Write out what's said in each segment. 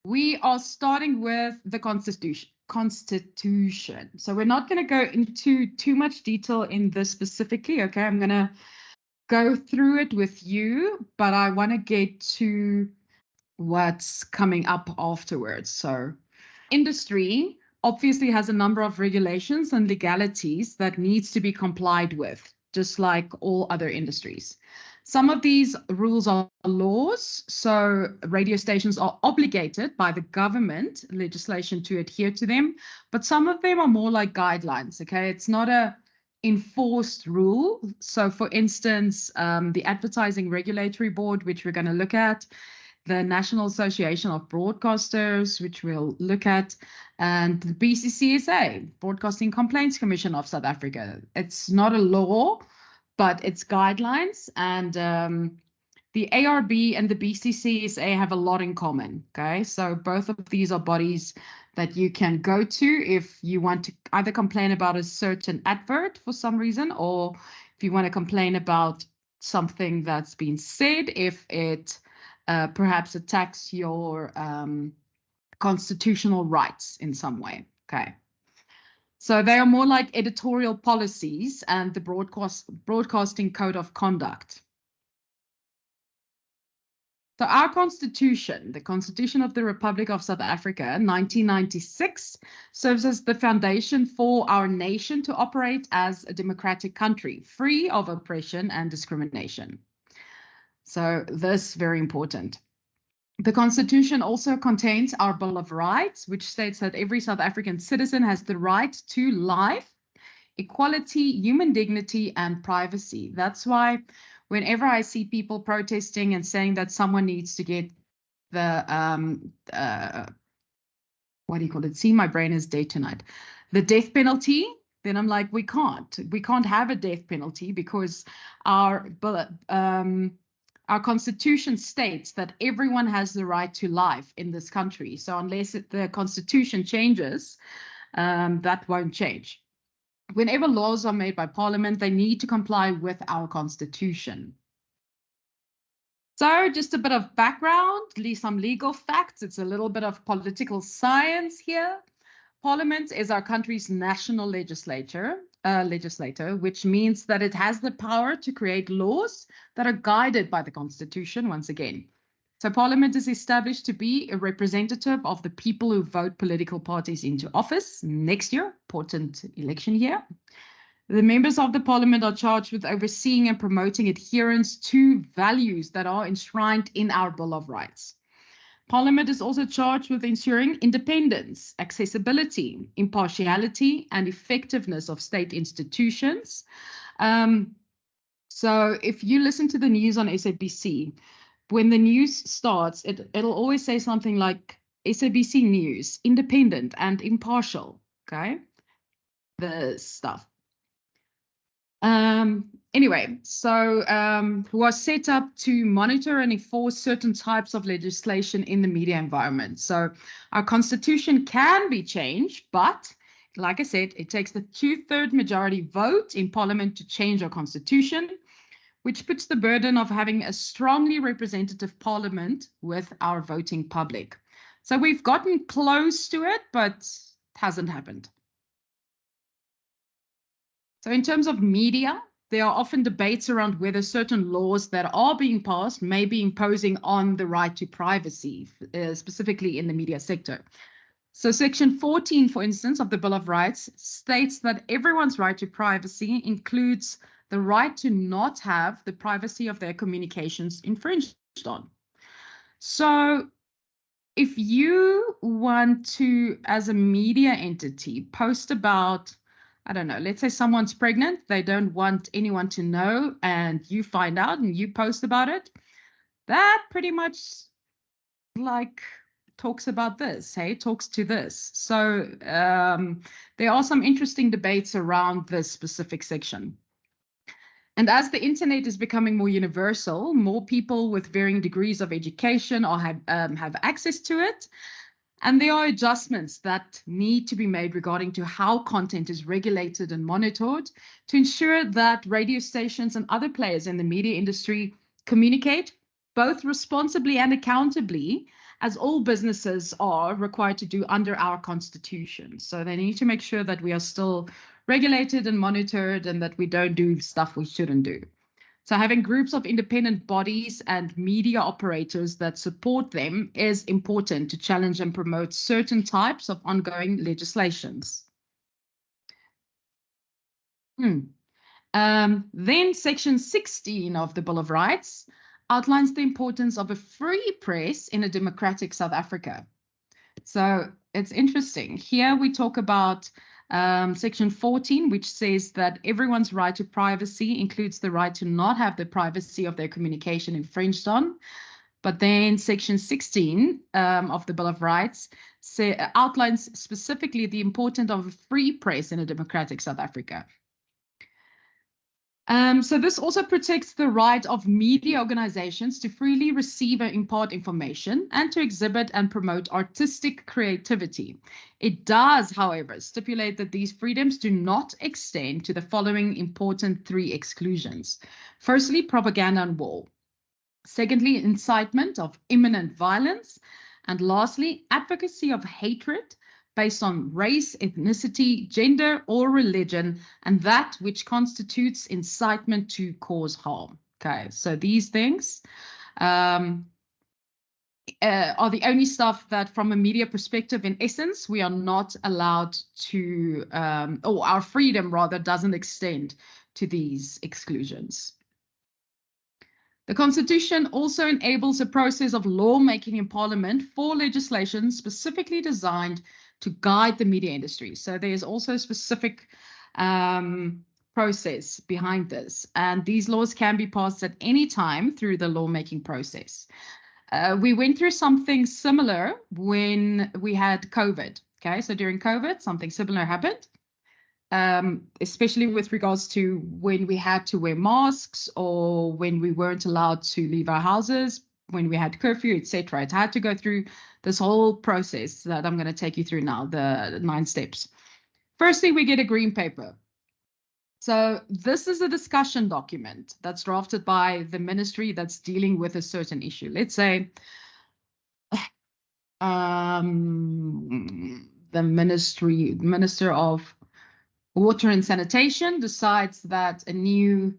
We are starting with the Constitution. So we're not going to go into too much detail in this specifically. Okay, I'm going to go through it with you, but I want to get to what's coming up afterwards. So industry obviously has a number of regulations and legalities that needs to be complied with, just like all other industries. Some of these rules are laws, so radio stations are obligated by the government legislation to adhere to them, but some of them are more like guidelines, okay? It's not a enforced rule. So for instance, the Advertising Regulatory Board, which we're going to look at, the National Association of Broadcasters, which we'll look at, and the BCCSA, Broadcasting Complaints Commission of South Africa. It's not a law, but it's guidelines, and the ARB and the BCCSA have a lot in common, okay? So both of these are bodies that you can go to if you want to either complain about a certain advert for some reason, or if you want to complain about something that's been said, if it perhaps attacks your constitutional rights in some way, okay? So they are more like editorial policies and the broadcasting code of conduct. So our Constitution, the Constitution of the Republic of South Africa, 1996, serves as the foundation for our nation to operate as a democratic country, free of oppression and discrimination. So this is very important. The Constitution also contains our Bill of Rights, which states that every South African citizen has the right to life, equality, human dignity, and privacy. That's why whenever I see people protesting and saying that someone needs to get the, what do you call it? See, my brain is dead tonight. The death penalty, then I'm like, we can't have a death penalty because our Constitution states that everyone has the right to life in this country. So unless the Constitution changes, that won't change. Whenever laws are made by Parliament, they need to comply with our Constitution. So just a bit of background, some legal facts. It's a little bit of political science here. Parliament is our country's national legislator, which means that it has the power to create laws that are guided by the Constitution once again. So Parliament is established to be a representative of the people who vote political parties into office next year, important election year. The members of the Parliament are charged with overseeing and promoting adherence to values that are enshrined in our Bill of Rights. Parliament is also charged with ensuring independence, accessibility, impartiality, and effectiveness of state institutions. So if you listen to the news on SABC, when the news starts, it'll always say something like SABC News, independent and impartial, okay? The stuff. Anyway, so was set up to monitor and enforce certain types of legislation in the media environment. So our Constitution can be changed, but like I said, it takes the 2/3 majority vote in Parliament to change our Constitution, which puts the burden of having a strongly representative Parliament with our voting public. So we've gotten close to it, but it hasn't happened. So in terms of media, there are often debates around whether certain laws that are being passed may be imposing on the right to privacy, specifically in the media sector. So Section 14, for instance, of the Bill of Rights states that everyone's right to privacy includes the right to not have the privacy of their communications infringed on. So if you want to, as a media entity, post about, I don't know, let's say someone's pregnant, they don't want anyone to know, and you find out and you post about it, that pretty much like talks about this, hey, talks to this. So there are some interesting debates around this specific section. And as the internet is becoming more universal, more people with varying degrees of education or have access to it. And there are adjustments that need to be made regarding to how content is regulated and monitored to ensure that radio stations and other players in the media industry communicate both responsibly and accountably as all businesses are required to do under our constitution. So they need to make sure that we are still regulated and monitored and that we don't do stuff we shouldn't do. So having groups of independent bodies and media operators that support them is important to challenge and promote certain types of ongoing legislations. Then Section 16 of the Bill of Rights outlines the importance of a free press in a democratic South Africa. So it's interesting. Here we talk about Section 14, which says that everyone's right to privacy includes the right to not have the privacy of their communication infringed on. But then Section 16 of the Bill of Rights outlines specifically the importance of a free press in a democratic South Africa. So this also protects the right of media organizations to freely receive and impart information and to exhibit and promote artistic creativity. It does, however, stipulate that these freedoms do not extend to the following important 3 exclusions. Firstly, propaganda and war. Secondly, incitement of imminent violence. And lastly, advocacy of hatred based on race, ethnicity, gender, or religion, and that which constitutes incitement to cause harm. Okay, so these things are the only stuff that from a media perspective, in essence, we are not allowed to, or our freedom rather doesn't extend to these exclusions. The Constitution also enables a process of lawmaking in Parliament for legislation specifically designed to guide the media industry. So there's also a specific process behind this. And these laws can be passed at any time through the lawmaking process. We went through something similar when we had COVID. Okay, so during COVID, something similar happened. Especially with regards to when we had to wear masks or when we weren't allowed to leave our houses, when we had curfew, etc. It had to go through this whole process that I'm going to take you through now, the 9 steps. Firstly, we get a green paper. So this is a discussion document that's drafted by the ministry that's dealing with a certain issue. Let's say the Minister of Water and Sanitation decides that a new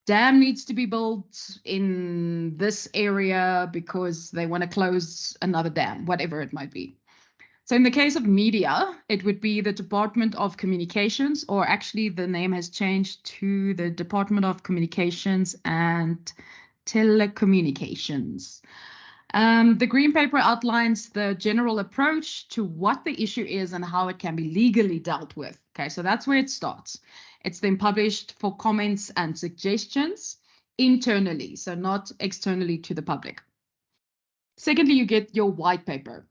dam needs to be built in this area because they want to close another dam, whatever it might be. So in the case of media, it would be the Department of Communications, or actually the name has changed to the Department of Communications and Telecommunications. The Green Paper outlines the general approach to what the issue is and how it can be legally dealt with. Okay, so that's where it starts. It's then published for comments and suggestions internally, so not externally to the public. Secondly, you get your white paper.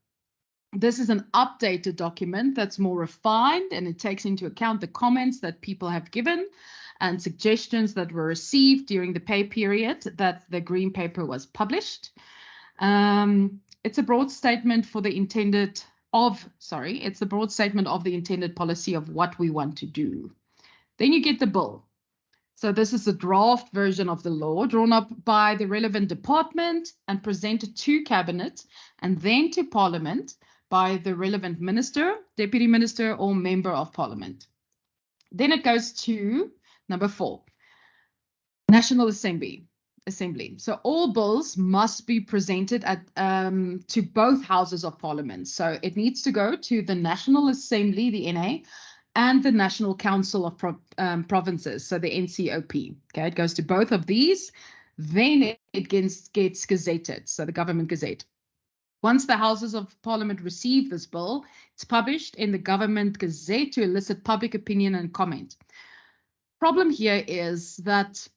This is an updated document that's more refined, and it takes into account the comments that people have given and suggestions that were received during the pay period that the Green Paper was published. It's a broad statement for the intended policy of what we want to do. Then you get the bill. So this is a draft version of the law drawn up by the relevant department and presented to Cabinet and then to Parliament by the relevant minister, deputy minister, or member of Parliament. Then it goes to number 4, National Assembly. So all bills must be presented at to both houses of Parliament. So it needs to go to the National Assembly, the NA, and the National Council of Provinces, so the NCOP. Okay, it goes to both of these. Then it gets gazetted, so the Government Gazette. Once the Houses of Parliament receive this bill, it's published in the Government Gazette to elicit public opinion and comment. Problem here is that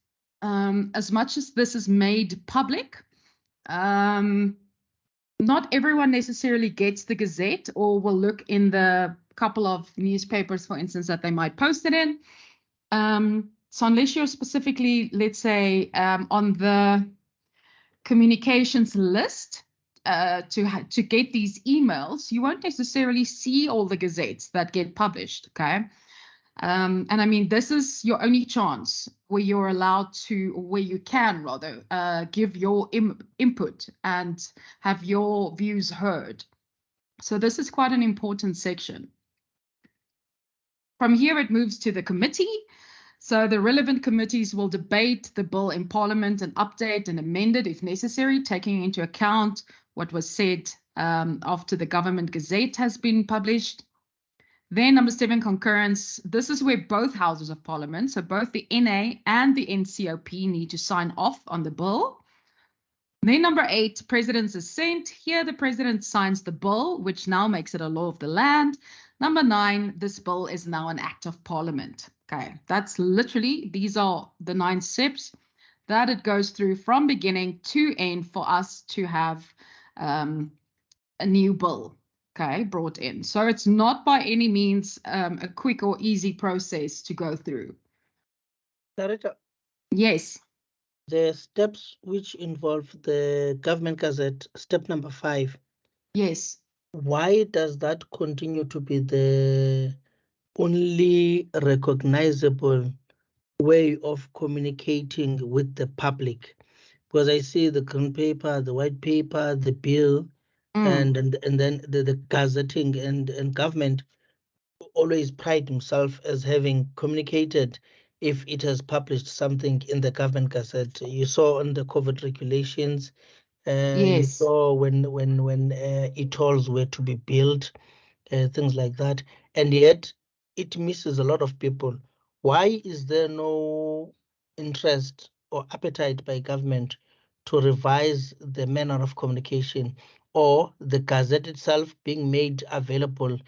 as much as this is made public, not everyone necessarily gets the Gazette or will look in the couple of newspapers, for instance, that they might post it in. So unless you're specifically, let's say, on the communications list to get these emails, you won't necessarily see all the gazettes that get published, okay? And I mean, this is your only chance where you're allowed to, or where you can rather, give your input and have your views heard. So this is quite an important section. From here, it moves to the committee. So the relevant committees will debate the bill in Parliament and update and amend it if necessary, taking into account what was said after the Government Gazette has been published. Then number 7, concurrence. This is where both houses of Parliament, so both the NA and the NCOP, need to sign off on the bill. Then number 8, President's assent. Here the President signs the bill, which now makes it a law of the land. Number 9, this bill is now an act of Parliament. Okay, that's literally, these are the 9 steps that it goes through from beginning to end for us to have a new bill, okay, brought in. So it's not by any means a quick or easy process to go through. Director, yes. The steps which involve the Government Gazette, step number 5. Yes. Why does that continue to be the only recognizable way of communicating with the public? Because I see the green paper, the white paper, the bill, and then the gazetting and government always pride himself as having communicated if it has published something in the Government Gazette. You saw on the COVID regulations, you yes. saw when e-tolls were to be built, things like that, and yet it misses a lot of people. Why is there no interest or appetite by government to revise the manner of communication, or the Gazette itself being made available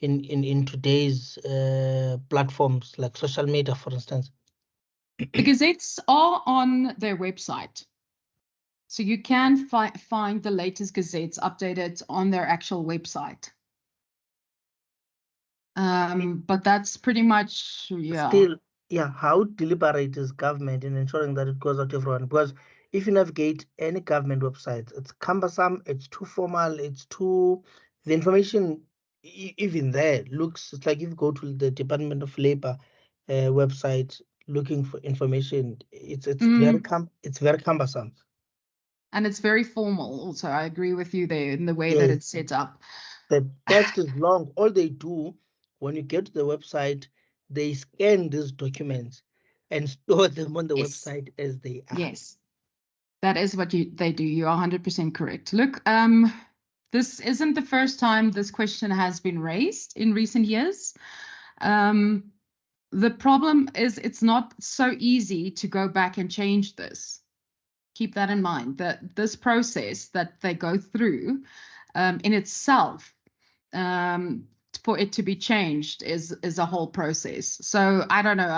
in today's platforms like social media, for instance? The gazettes are on their website. So you can find the latest gazettes updated on their actual website. But that's pretty much, yeah. Still, yeah, how deliberate is government in ensuring that it goes out to everyone? Because if you navigate any government website, it's cumbersome, it's too formal, the information even there looks, it's like if you go to the Department of Labor website looking for information, it's very cumbersome. And it's very formal also. I agree with you there in the way Yes. that it's set up. The text is long. All they do when you get to the website, they scan these documents and store them on the website as they are. Yes, that is what they do. You are 100% correct. Look, this isn't the first time this question has been raised in recent years. The problem is it's not so easy to go back and change this. Keep that in mind, that this process that they go through in itself, for it to be changed is a whole process. So I don't know,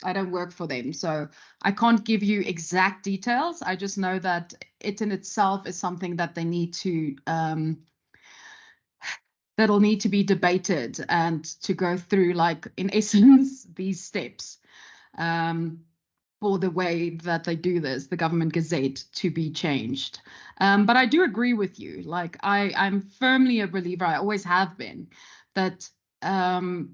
I don't work for them, so I can't give you exact details. I just know that it in itself is something that they need to that'll need to be debated and to go through, like, in essence, these steps for the way that they do this, the Government Gazette, to be changed. But I do agree with you. Like, I'm firmly a believer, I always have been, that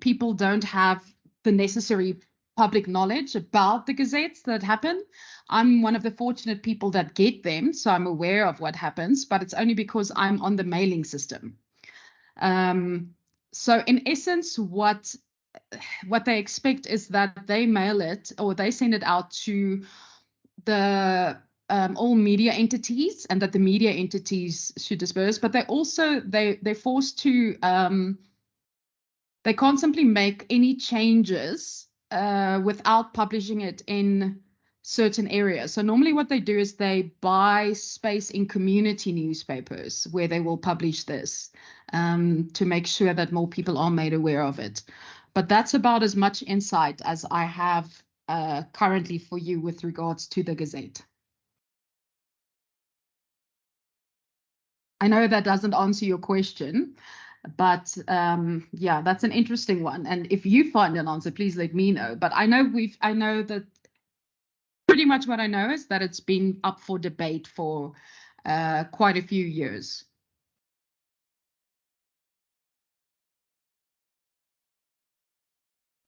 people don't have the necessary public knowledge about the gazettes that happen. I'm one of the fortunate people that get them, so I'm aware of what happens, but it's only because I'm on the mailing system. So in essence, what they expect is that they mail it, or they send it out to the all media entities, and that the media entities should disperse. But they're forced to they can't simply make any changes without publishing it in certain areas. So normally what they do is they buy space in community newspapers where they will publish this to make sure that more people are made aware of it. But that's about as much insight as I have currently for you with regards to the Gazette. I know that doesn't answer your question, but yeah, that's an interesting one. And if you find an answer, please let me know. But I know that pretty much what I know is that it's been up for debate for quite a few years.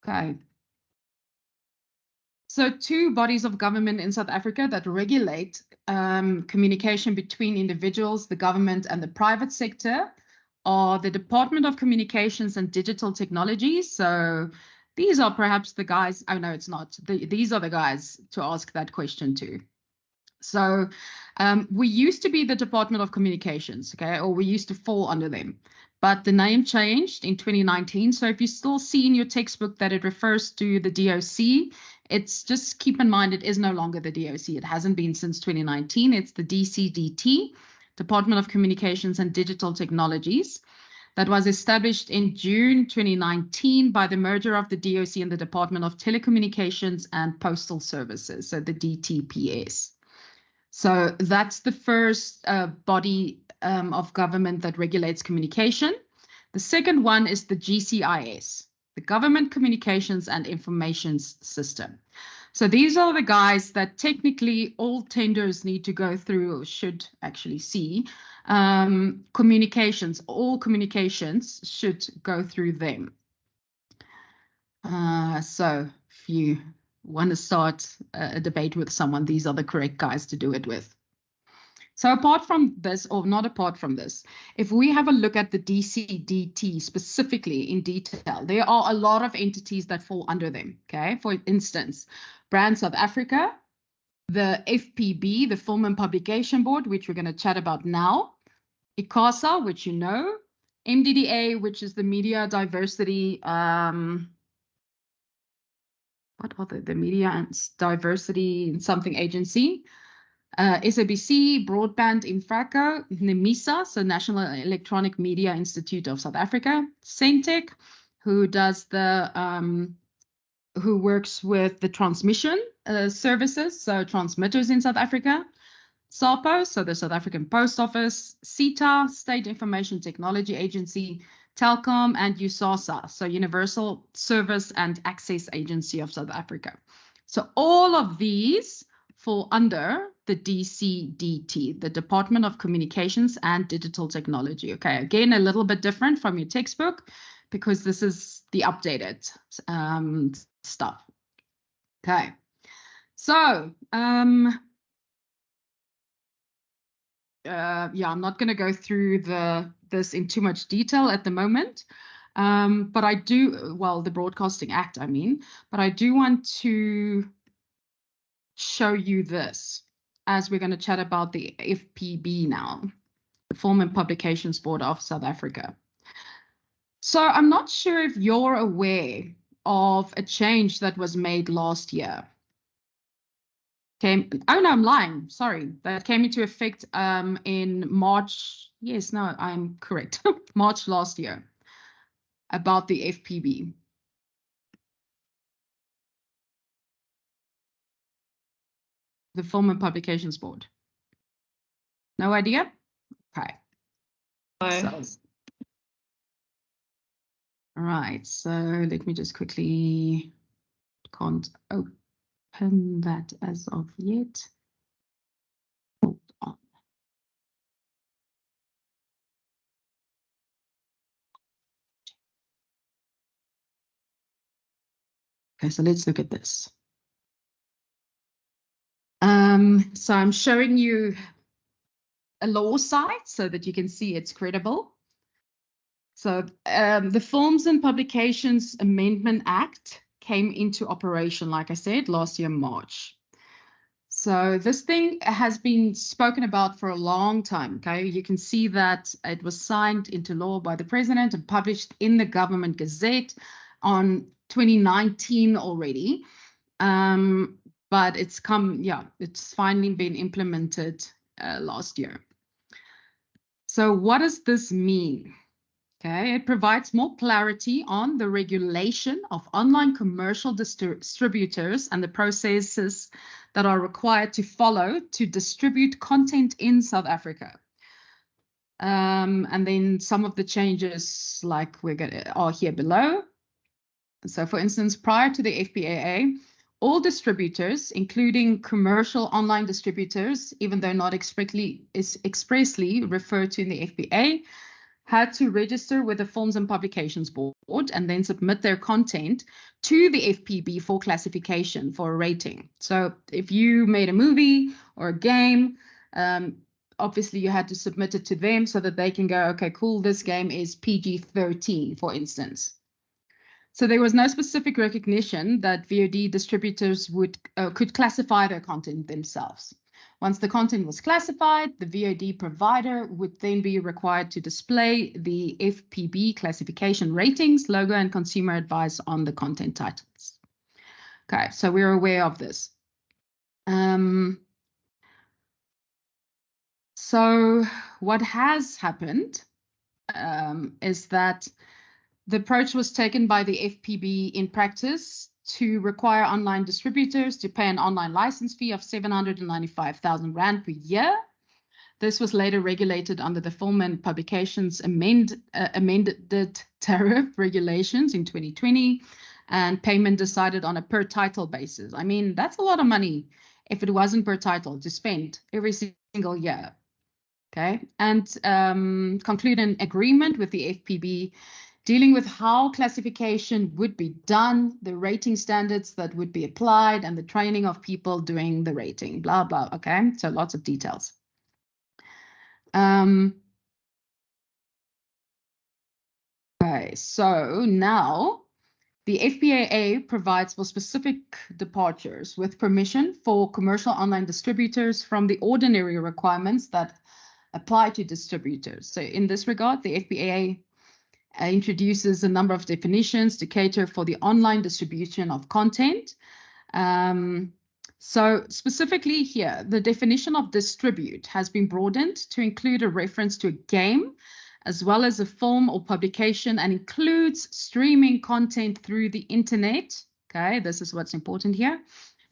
Okay. So 2 bodies of government in South Africa that regulate communication between individuals, the government, and the private sector are the Department of Communications and Digital Technologies. So these are perhaps the guys, oh no, it's not. These are the guys to ask that question to. So we used to be the Department of Communications, okay, or we used to fall under them. But the name changed in 2019. So if you still see in your textbook that it refers to the DOC, it's just keep in mind it is no longer the DOC. It hasn't been since 2019. It's the DCDT, Department of Communications and Digital Technologies, that was established in June 2019 by the merger of the DOC and the Department of Telecommunications and Postal Services, so the DTPS. So that's the first body of government that regulates communication. The second one is the GCIS, the Government Communications and Information System. So these are the guys that technically all tenders need to go through, or should actually see. Communications, all communications should go through them. So if you want to start a debate with someone, these are the correct guys to do it with. So apart from this, or not apart from this, if we have a look at the DCDT specifically in detail, there are a lot of entities that fall under them, okay? For instance, Brand South Africa, the FPB, the Film and Publication Board, which we're going to chat about now, ICASA, which you know, MDDA, which is the Media Diversity, what are the Media and Diversity and something agency, SABC, Broadband Infraco, NEMISA, so National Electronic Media Institute of South Africa, Centec, who does the who works with the transmission services, so transmitters in South Africa, SAPO, so the South African Post Office, SITA, State Information Technology Agency, Telkom, and USASA, so Universal Service and Access Agency of South Africa. So all of these fall under the DCDT, the Department of Communications and Digital Technology. Okay, again, a little bit different from your textbook because this is the updated stuff. Okay, so yeah, I'm not going to go through this in too much detail at the moment, but I do, well, the Broadcasting Act, I mean, but I do want to show you this as we're going to chat about the FPB now, the Film and Publications Board of South Africa. So I'm not sure if you're aware of a change that was made last year. Oh no, I'm lying. Sorry, that came into effect in March. Yes, no, I'm correct. March last year, about the FPB. The Film and Publications Board. No idea? Okay. So, all right, so let me just quickly, can't open that as of yet. Hold on. Okay, so let's look at this. So I'm showing you a law site so that you can see it's credible. So the Films and Publications Amendment Act came into operation, like I said, last year, March. So this thing has been spoken about for a long time, okay? You can see that it was signed into law by the president and published in the Government Gazette on 2019 already. But it's it's finally been implemented last year. So what does this mean? Okay, it provides more clarity on the regulation of online commercial distributors and the processes that are required to follow to distribute content in South Africa. And then some of the changes like are here below. So for instance, prior to the FPAA, all distributors, including commercial online distributors, even though not expressly referred to in the FPA, had to register with the Films and Publications Board and then submit their content to the FPB for classification, for a rating. So if you made a movie or a game, obviously you had to submit it to them so that they can go, okay, cool, this game is PG-13, for instance. So there was no specific recognition that VOD distributors could classify their content themselves. Once the content was classified, the VOD provider would then be required to display the FPB classification ratings, logo, and consumer advice on the content titles. Okay, so we're aware of this. So what has happened is that the approach was taken by the FPB in practice to require online distributors to pay an online license fee of 795,000 Rand per year. This was later regulated under the Film and Publications amended tariff regulations in 2020, and payment decided on a per title basis. I mean, that's a lot of money if it wasn't per title to spend every single year. Okay, and conclude an agreement with the FPB dealing with how classification would be done, the rating standards that would be applied, and the training of people doing the rating, blah, blah. Okay, so lots of details. Okay, so now the FPAA provides for specific departures with permission for commercial online distributors from the ordinary requirements that apply to distributors. So in this regard, the FPAA introduces a number of definitions to cater for the online distribution of content. So specifically here, the definition of distribute has been broadened to include a reference to a game, as well as a film or publication, and includes streaming content through the internet. Okay, this is what's important here.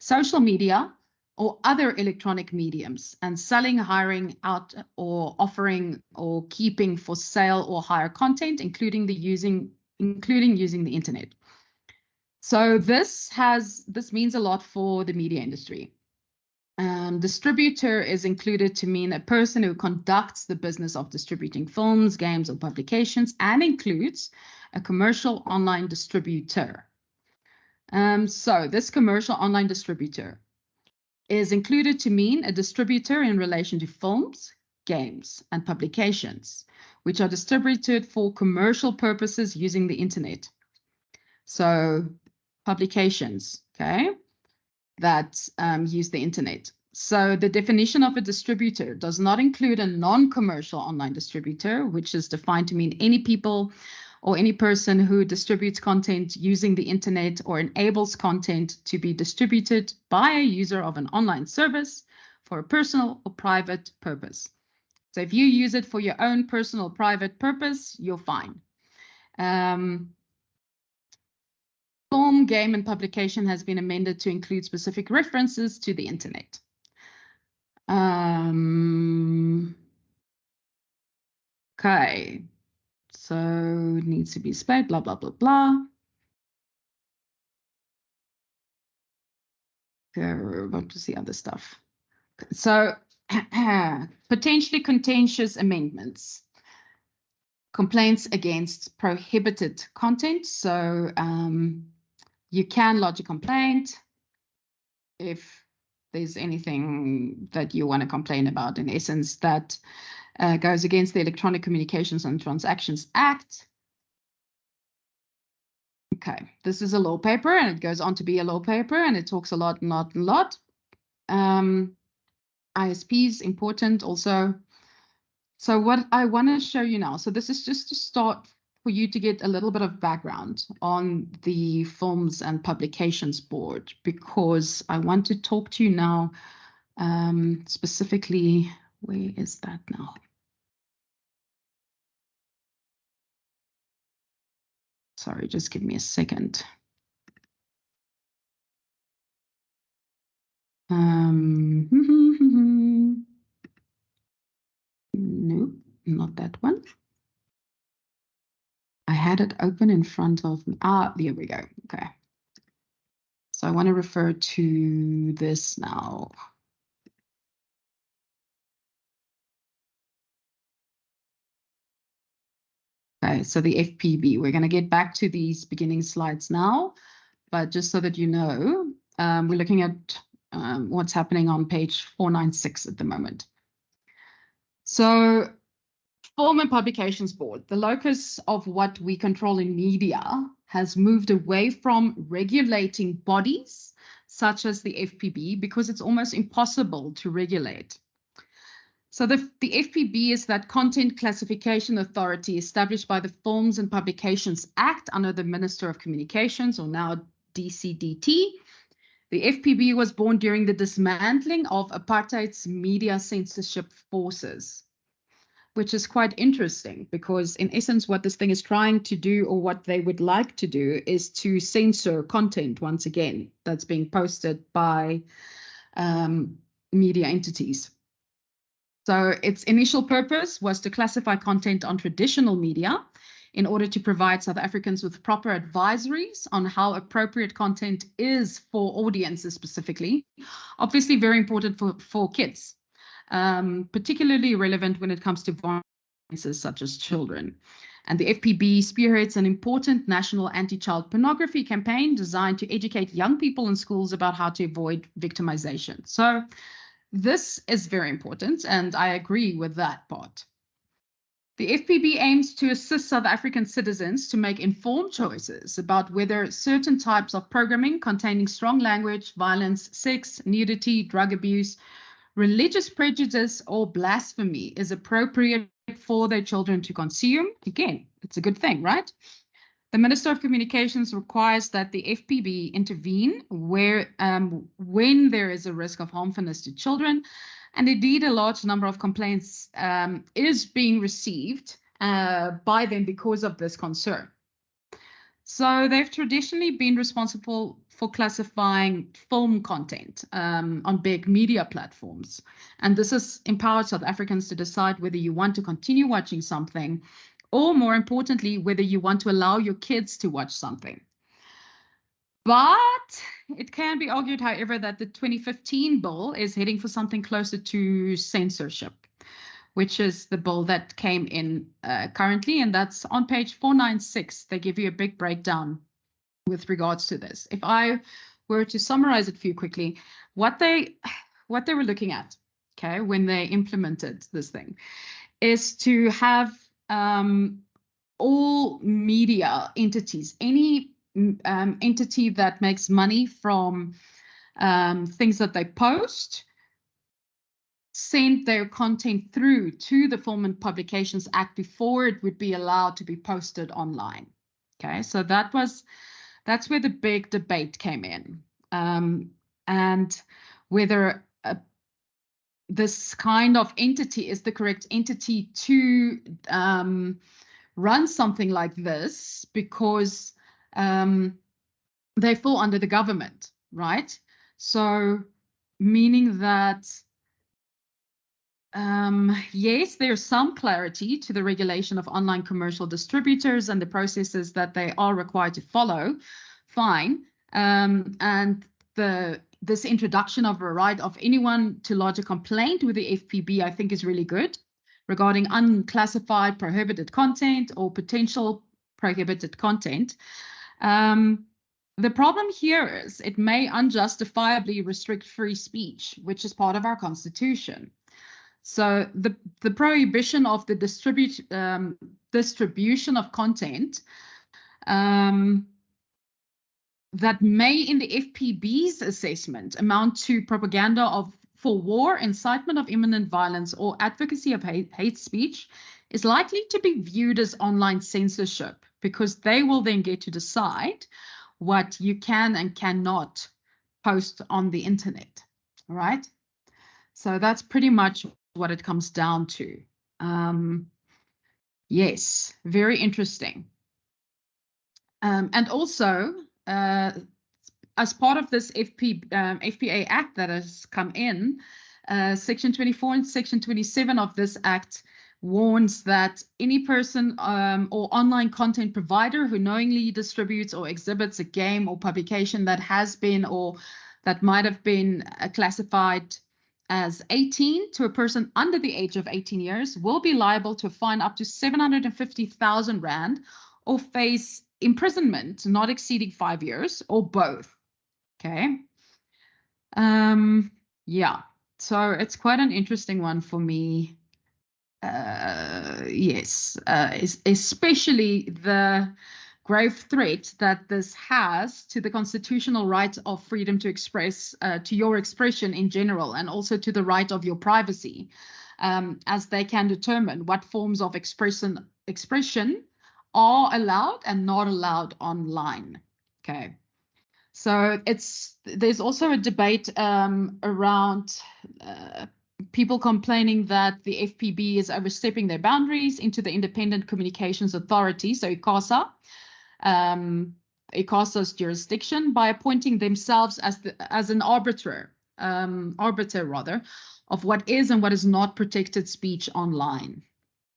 Social media or other electronic mediums, and selling, hiring out, or offering or keeping for sale or hire content, including using the internet. So this means a lot for the media industry. Distributor is included to mean a person who conducts the business of distributing films, games, or publications, and includes a commercial online distributor. So this commercial online distributor is included to mean a distributor in relation to films, games, and publications, which are distributed for commercial purposes using the internet. So publications, okay, that use the internet. So the definition of a distributor does not include a non-commercial online distributor, which is defined to mean any people or any person who distributes content using the internet or enables content to be distributed by a user of an online service for a personal or private purpose. So if you use it for your own personal private purpose, you're fine. Film, game, and publication has been amended to include specific references to the internet. Okay. So it needs to be displayed, blah, blah, blah, blah. What was the other stuff? So potentially contentious amendments. Complaints against prohibited content. So you can lodge a complaint if there's anything that you want to complain about, in essence, that goes against the Electronic Communications and Transactions Act. Okay, this is a law paper, and it goes on to be a law paper, and it talks a lot, not a lot. ISPs, important also. So what I want to show you now, so this is just to start for you to get a little bit of background on the Films and Publications Board, because I want to talk to you now specifically, where is that now? Sorry, just give me a second. Nope, not that one. I had it open in front of me. Ah, there we go. Okay. So I want to refer to this now. Okay, so the FPB, we're going to get back to these beginning slides now, but just so that you know, we're looking at what's happening on page 496 at the moment. So Film and Publications Board, the locus of what we control in media, has moved away from regulating bodies such as the FPB because it's almost impossible to regulate. So the FPB is that content classification authority established by the Films and Publications Act under the Minister of Communications, or now DCDT. The FPB was born during the dismantling of apartheid's media censorship forces, which is quite interesting because in essence what this thing is trying to do, or what they would like to do, is to censor content once again that's being posted by media entities. So its initial purpose was to classify content on traditional media in order to provide South Africans with proper advisories on how appropriate content is for audiences specifically. Obviously very important for kids, particularly relevant when it comes to violence such as children. And the FPB spearheads an important national anti-child pornography campaign designed to educate young people in schools about how to avoid victimization. So this is very important, and I agree with that part. The FPB aims to assist South African citizens to make informed choices about whether certain types of programming containing strong language, violence, sex, nudity, drug abuse, religious prejudice, or blasphemy is appropriate for their children to consume. Again, it's a good thing, right? The Minister of Communications requires that the FPB intervene when there is a risk of harmfulness to children, and indeed a large number of complaints is being received by them because of this concern. So they've traditionally been responsible for classifying film content on big media platforms, and this has empowered South Africans to decide whether you want to continue watching something, or more importantly, whether you want to allow your kids to watch something. But it can be argued, however, that the 2015 bill is heading for something closer to censorship, which is the bill that came in currently, and that's on page 496. They give you a big breakdown with regards to this. If I were to summarize it for you quickly, what they were looking at, okay, when they implemented this thing, is to have all media entities, any entity that makes money from things that they post, send their content through to the Film and Publications Act before it would be allowed to be posted online. Okay, so that's where the big debate came in, and whether this kind of entity is the correct entity to run something like this, because they fall under the government, right? So meaning that yes, there's some clarity to the regulation of online commercial distributors and the processes that they are required to follow, fine. And this introduction of a right of anyone to lodge a complaint with the FPB, I think, is really good regarding unclassified prohibited content or potential prohibited content. The problem here is it may unjustifiably restrict free speech, which is part of our Constitution. So the prohibition of the distribution of content that may, in the FPB's assessment, amount to propaganda for war, incitement of imminent violence, or advocacy of hate speech, is likely to be viewed as online censorship, because they will then get to decide what you can and cannot post on the internet. All right. So that's pretty much what it comes down to. Yes, very interesting. And also, as part of this FPA Act that has come in, Section 24 and Section 27 of this Act warns that any person or online content provider who knowingly distributes or exhibits a game or publication that has been or that might have been classified as 18 to a person under the age of 18 years will be liable to a fine up to 750,000 Rand or face imprisonment not exceeding 5 years or both. Okay. Yeah, so it's quite an interesting one for me. Yes, especially the grave threat that this has to the constitutional right of freedom to express, to your expression in general, and also to the right of your privacy, as they can determine what forms of expression are allowed and not allowed online. Okay. So there's also a debate around people complaining that the FPB is overstepping their boundaries into the Independent Communications Authority, so ICASA, ICASA's jurisdiction, by appointing themselves as an arbiter rather, of what is and what is not protected speech online.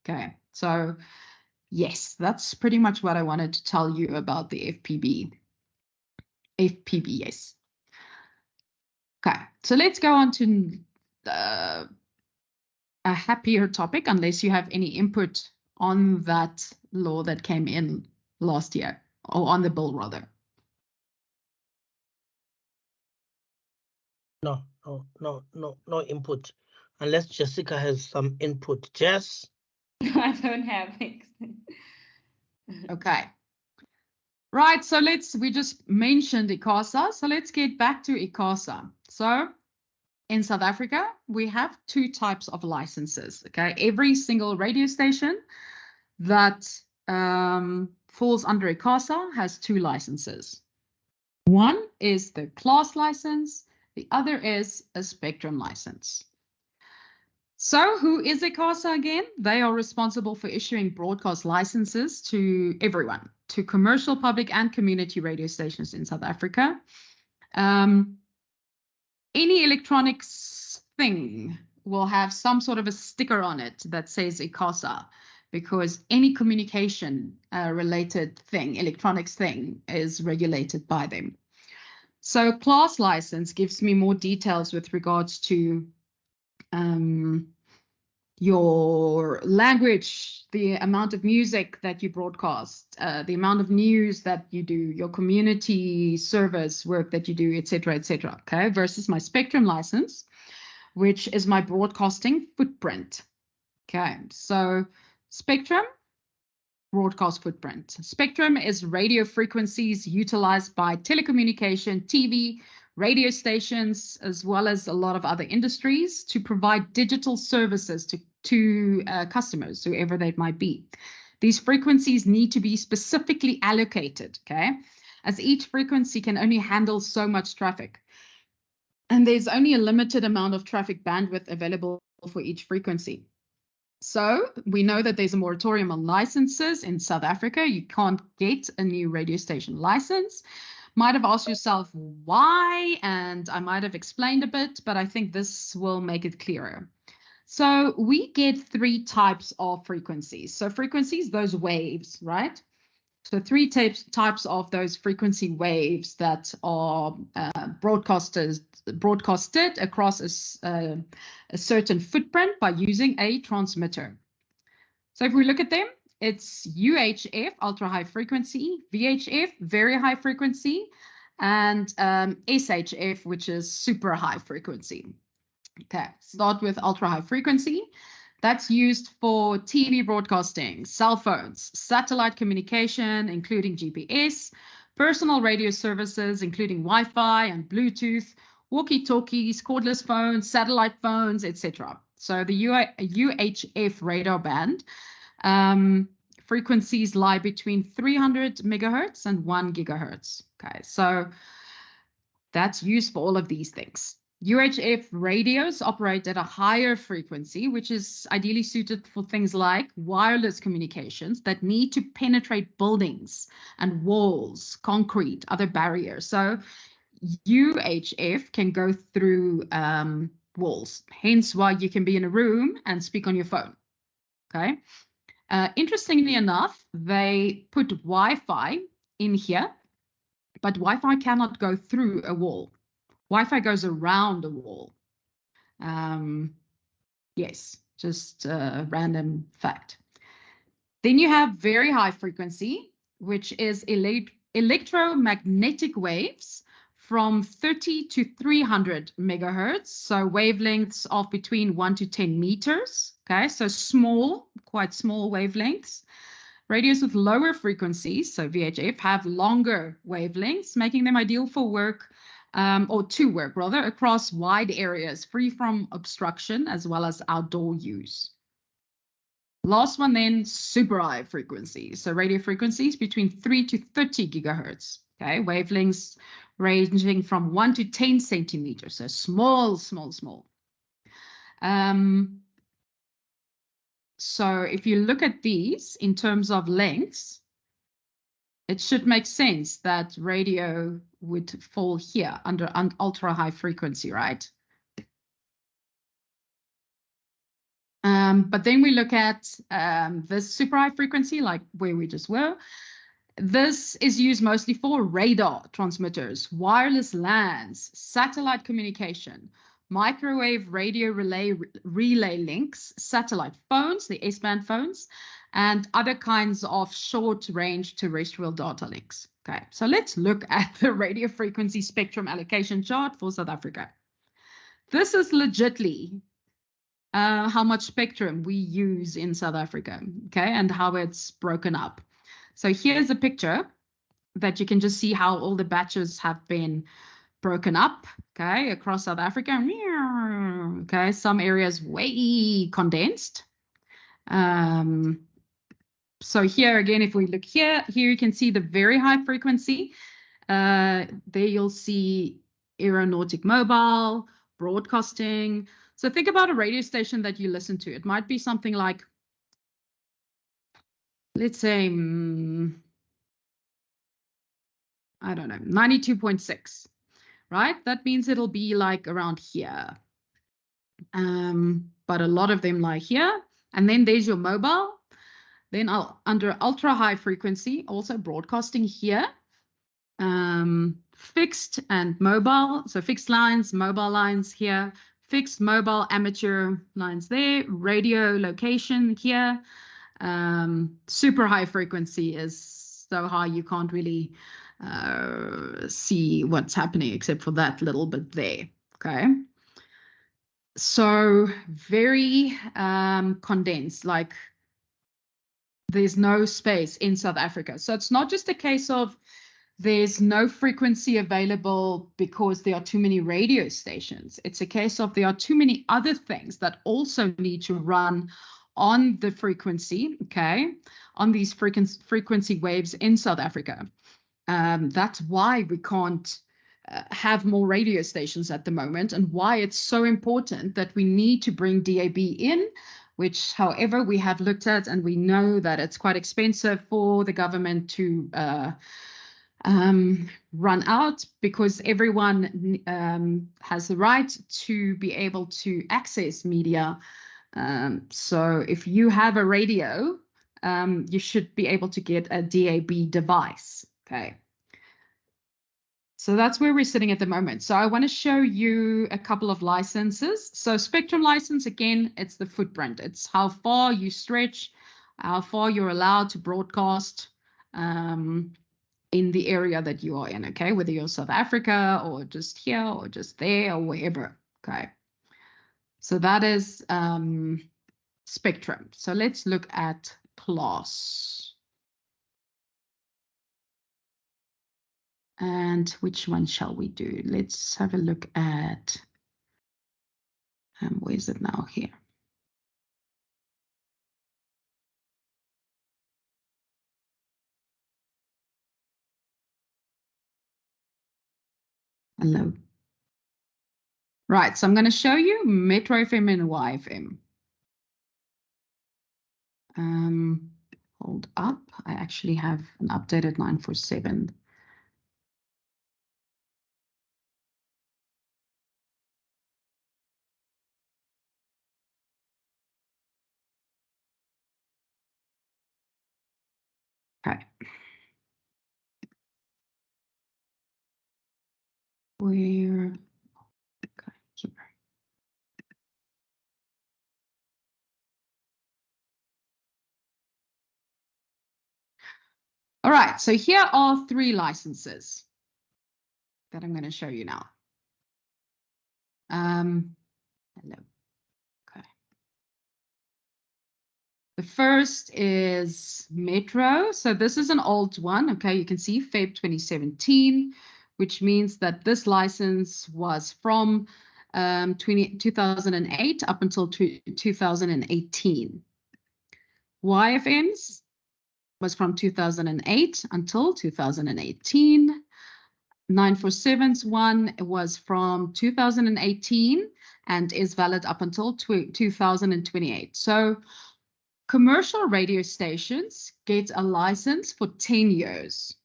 Okay, so yes, that's pretty much what I wanted to tell you about the FPB. FPBS. Okay, so let's go on to a happier topic, unless you have any input on that law that came in last year, or on the bill rather. No input, unless Jessica has some input. Jess? I don't have anything. Okay. Right, so we just mentioned ICASA, so let's get back to ICASA. So in South Africa, we have two types of licenses, okay? Every single radio station that falls under ICASA has two licenses. One is the class license, the other is a spectrum license. So who is ICASA again? They are responsible for issuing broadcast licenses to everyone, to commercial, public, and community radio stations in South Africa. Any electronics thing will have some sort of a sticker on it that says ICASA, because any communication related thing, electronics thing, is regulated by them. So class license gives me more details with regards to your language, the amount of music that you broadcast, the amount of news that you do, your community service work that you do, etc., etc. Okay, versus my spectrum license, which is my broadcasting footprint. Okay, so spectrum, broadcast footprint. Spectrum is radio frequencies utilized by telecommunication, TV, radio stations, as well as a lot of other industries, to provide digital services to customers, whoever they might be. These frequencies need to be specifically allocated, okay, as each frequency can only handle so much traffic. And there's only a limited amount of traffic bandwidth available for each frequency. So we know that there's a moratorium on licenses in South Africa. You can't get a new radio station license. Might have asked yourself why, and I might have explained a bit, but I think this will make it clearer. So we get three types of frequencies. So frequencies, those waves, right? So three types of those frequency waves that are broadcasted across a certain footprint by using a transmitter. So if we look at them, it's UHF, ultra high frequency, VHF, very high frequency, and SHF, which is super high frequency. Okay, start with ultra high frequency. That's used for TV broadcasting, cell phones, satellite communication, including GPS, personal radio services, including Wi-Fi and Bluetooth, walkie-talkies, cordless phones, satellite phones, etc. So the UHF radar band frequencies lie between 300 megahertz and 1 gigahertz. Okay, so that's used for all of these things. UHF radios operate at a higher frequency, which is ideally suited for things like wireless communications that need to penetrate buildings and walls, concrete, other barriers. So UHF can go through walls, hence why you can be in a room and speak on your phone. Okay. Interestingly enough, they put Wi-Fi in here, but Wi-Fi cannot go through a wall. Wi-Fi goes around a wall. Yes, just a random fact. Then you have very high frequency, which is electromagnetic waves from 30 to 300 megahertz. So wavelengths of between 1 to 10 meters. Okay, so small, quite small wavelengths. Radios with lower frequencies, so VHF, have longer wavelengths, making them ideal for work, or to work rather, across wide areas, free from obstruction, as well as outdoor use. Last one then, super high frequencies. So radio frequencies between 3 to 30 gigahertz. Okay, wavelengths ranging from 1 to 10 centimeters. So small, small, small. So if you look at these in terms of lengths, it should make sense that radio would fall here under ultra high frequency, right? But then we look at this super high frequency, like where we just were. This is used mostly for radar transmitters, wireless LANs, satellite communication, microwave radio relay links, satellite phones, the S-band phones, and other kinds of short-range terrestrial data links. Okay, so let's look at the radio frequency spectrum allocation chart for South Africa. This is legitly how much spectrum we use in South Africa, okay, and how it's broken up. So here's a picture that you can just see how all the batches have been broken up, okay, across South Africa. Okay, some areas way condensed. So here again, if we look here you can see the very high frequency. There you'll see aeronautic mobile, broadcasting. So think about a radio station that you listen to. It might be something like, let's say, I don't know, 92.6, right? That means it'll be like around here. But a lot of them lie here. And then there's your mobile. Then under ultra high frequency, also broadcasting here. Fixed and mobile. So fixed lines, mobile lines here. Fixed mobile amateur lines there. Radio location here. Super high frequency is so high you can't really see what's happening except for that little bit there. Okay. So very condensed, like there's no space in South Africa. So it's not just a case of there's no frequency available because there are too many radio stations. It's a case of there are too many other things that also need to run on the frequency, okay, on these frequency waves in South Africa. That's why we can't have more radio stations at the moment, and why it's so important that we need to bring DAB in, which, however, we have looked at, and we know that it's quite expensive for the government to run out, because everyone has the right to be able to access media. So if you have a radio, you should be able to get a DAB device. Okay. So that's where we're sitting at the moment. So I want to show you a couple of licenses. So spectrum license, again, it's the footprint. It's how far you stretch, how far you're allowed to broadcast in the area that you are in, okay? Whether you're South Africa or just here or just there or wherever, okay? So that is spectrum. So let's look at class. And which one shall we do? Let's have a look at, where is it now? Here. Hello. Right, so I'm going to show you Metro FM and YFM. Hold up, I actually have an updated 947. Okay. Where? Okay, here. All right, so here are 3 licenses that I'm going to show you now. Hello. Okay. The first is Metro. So this is an old one. Okay, you can see Feb 2017, which means that this license was from 2008 up until 2018. YFM's was from 2008 until 2018. 947's one was from 2018 and is valid up until 2028. So commercial radio stations get a license for 10 years.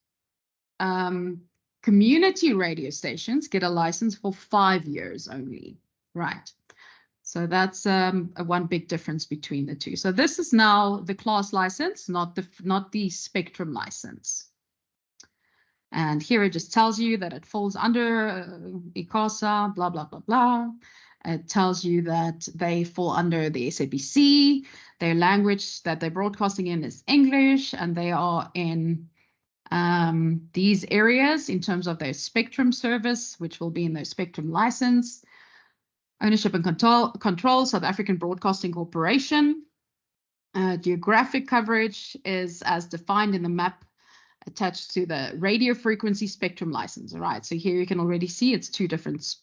Community radio stations get a license for 5 years only, right? So that's one big difference between the two. So this is now the class license, not the spectrum license. And here it just tells you that it falls under ICASA, blah, blah, blah, blah. It tells you that they fall under the SABC. Their language that they're broadcasting in is English, and they are in these areas in terms of their spectrum service, which will be in their spectrum license. Ownership and control, South African Broadcasting Corporation. Geographic coverage is as defined in the map attached to the radio frequency spectrum license. All right, so here you can already see it's 2 different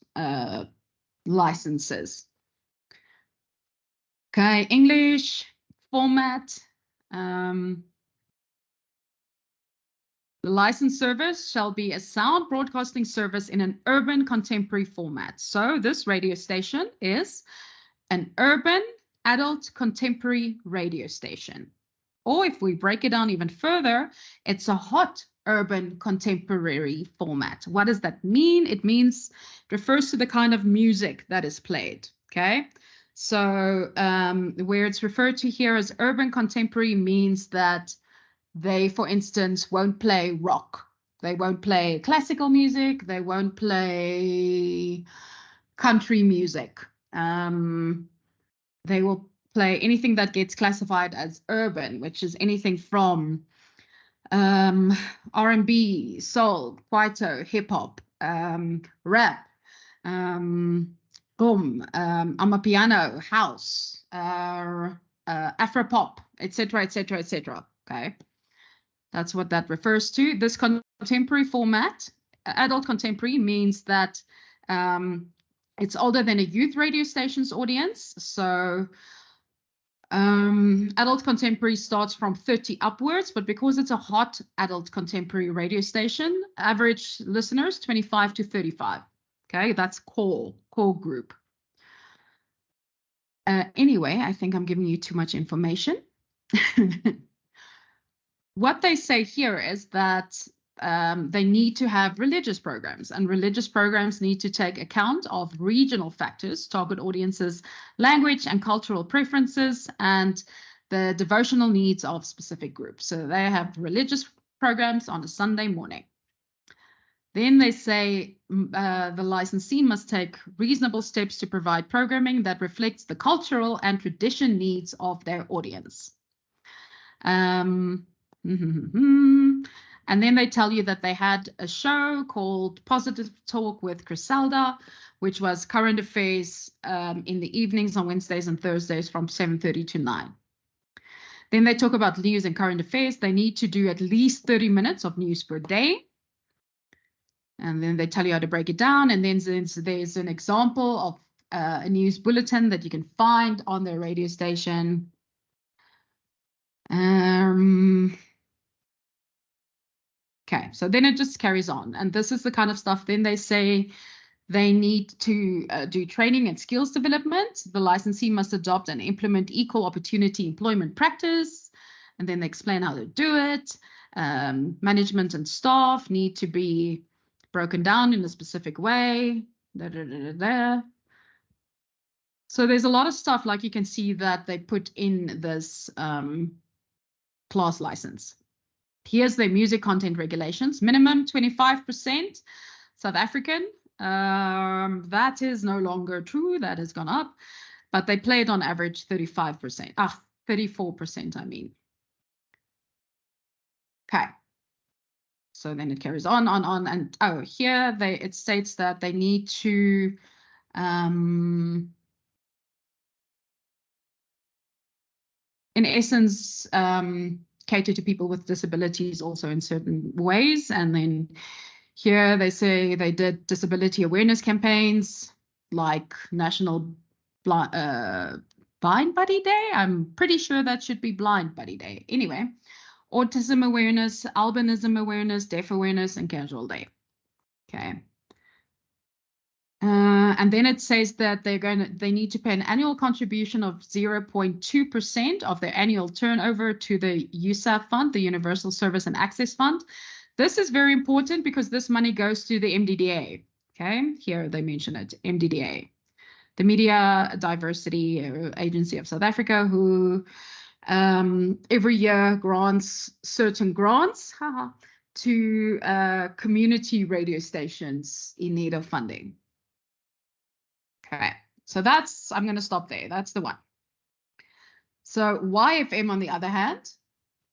licenses. Okay, English format. The license service shall be a sound broadcasting service in an urban contemporary format. So this radio station is an urban adult contemporary radio station. Or if we break it down even further, it's a hot urban contemporary format. What does that mean? It refers to the kind of music that is played, okay? So where it's referred to here as urban contemporary means that they, for instance, won't play rock. They won't play classical music. They won't play country music. They will play anything that gets classified as urban, which is anything from R&B, soul, kwaito, hip hop, rap, boom, amapiano, house, Afropop, etc., etc., etc. Okay, that's what that refers to. This contemporary format, adult contemporary, means that it's older than a youth radio station's audience. So adult contemporary starts from 30 upwards, but because it's a hot adult contemporary radio station, average listeners 25 to 35. Okay, that's core group. Anyway, I think I'm giving you too much information. What they say here is that they need to have religious programs, and religious programs need to take account of regional factors, target audiences, language and cultural preferences, and the devotional needs of specific groups. So they have religious programs on a Sunday morning. Then they say the licensee must take reasonable steps to provide programming that reflects the cultural and tradition needs of their audience. And then they tell you that they had a show called Positive Talk with Griselda, which was current affairs in the evenings on Wednesdays and Thursdays from 7:30 to 9. Then they talk about news and current affairs. They need to do at least 30 minutes of news per day. And then they tell you how to break it down. And then there's an example of a news bulletin that you can find on their radio station. Okay, so then it just carries on. And this is the kind of stuff. Then they say they need to do training and skills development. The licensee must adopt and implement equal opportunity employment practice. And then they explain how to do it. Management and staff need to be broken down in a specific way. So there's a lot of stuff, like you can see, that they put in this class license. Here's their music content regulations. Minimum 25% South African. That is no longer true. That has gone up. But they play it on average 34%, I mean. Okay. So then it carries on, and here it states that they need to in essence cater to people with disabilities also in certain ways. And then here they say they did disability awareness campaigns like National Blind Buddy Day. I'm pretty sure that should be Blind Buddy Day. Anyway, autism awareness, albinism awareness, deaf awareness, and casual day. Okay. And then it says that they need to pay an annual contribution of 0.2% of their annual turnover to the USAF fund, the Universal Service and Access Fund. This is very important because this money goes to the MDDA. Okay, here they mention it, MDDA, the Media Diversity Agency of South Africa, who every year grants certain grants to community radio stations in need of funding. Okay, so I'm going to stop there. That's the one. So YFM, on the other hand,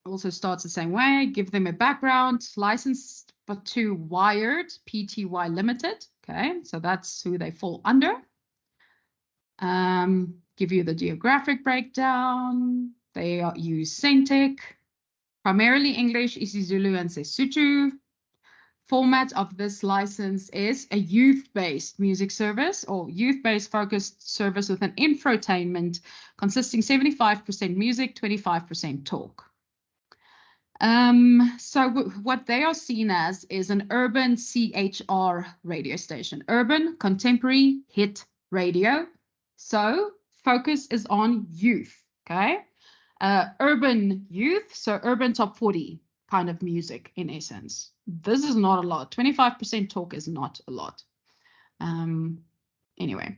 also starts the same way. Give them a background, licensed but to Wired Pty Limited. Okay, so that's who they fall under. Give you the geographic breakdown. They use Centec, primarily English, isiZulu, and Sesotho. Format of this license is a youth-based music service or youth-based focused service with an infotainment consisting 75% music, 25% talk. So what they are seen as is an urban CHR radio station, urban contemporary hit radio. So focus is on youth, okay? Urban youth, so urban top 40 kind of music in essence. This is not a lot. 25% talk is not a lot. Anyway.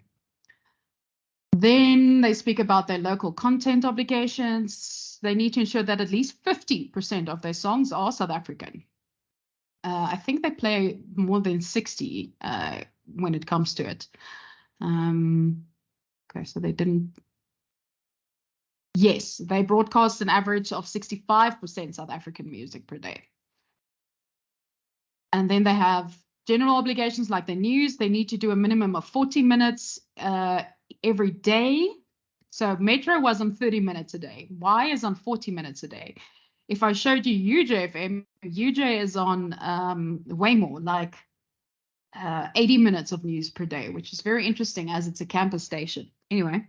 Then they speak about their local content obligations. They need to ensure that at least 50% of their songs are South African. I think they play more than 60 when it comes to it. Okay, so they didn't. Yes, they broadcast an average of 65% South African music per day. And then they have general obligations like the news. They need to do a minimum of 40 minutes every day. So Metro was on 30 minutes a day. Y is on 40 minutes a day. If I showed you UJFM, UJ is on way more, like 80 minutes of news per day, which is very interesting as it's a campus station. Anyway,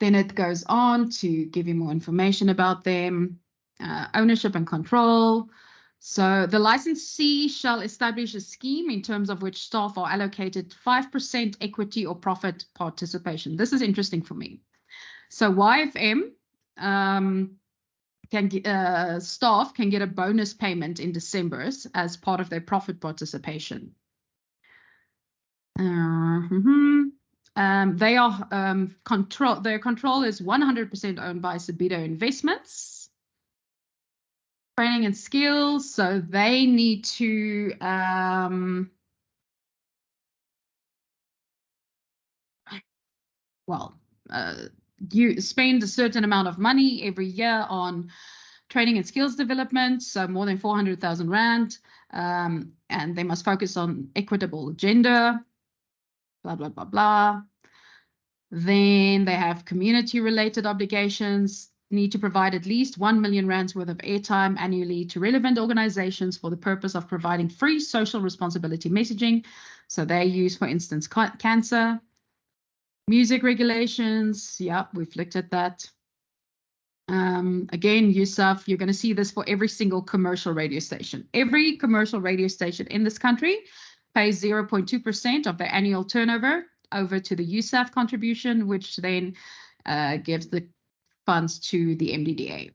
then it goes on to give you more information about them, ownership and control. So the licensee shall establish a scheme in terms of which staff are allocated 5% equity or profit participation. This is interesting for me. So YFM staff can get a bonus payment in December as part of their profit participation. They are their control is 100% owned by Sabido Investments. Training and skills, so they need to you spend a certain amount of money every year on training and skills development, so more than 400,000 Rand, and they must focus on equitable gender, blah, blah, blah, blah. Then they have community-related obligations, need to provide at least 1 million Rands worth of airtime annually to relevant organizations for the purpose of providing free social responsibility messaging. So they use, for instance, cancer. Music regulations, yeah, we've looked at that. Again, USAF, you're going to see this for every single commercial radio station. Every commercial radio station in this country pays 0.2% of their annual turnover over to the USAF contribution, which then gives the funds to the MDDA.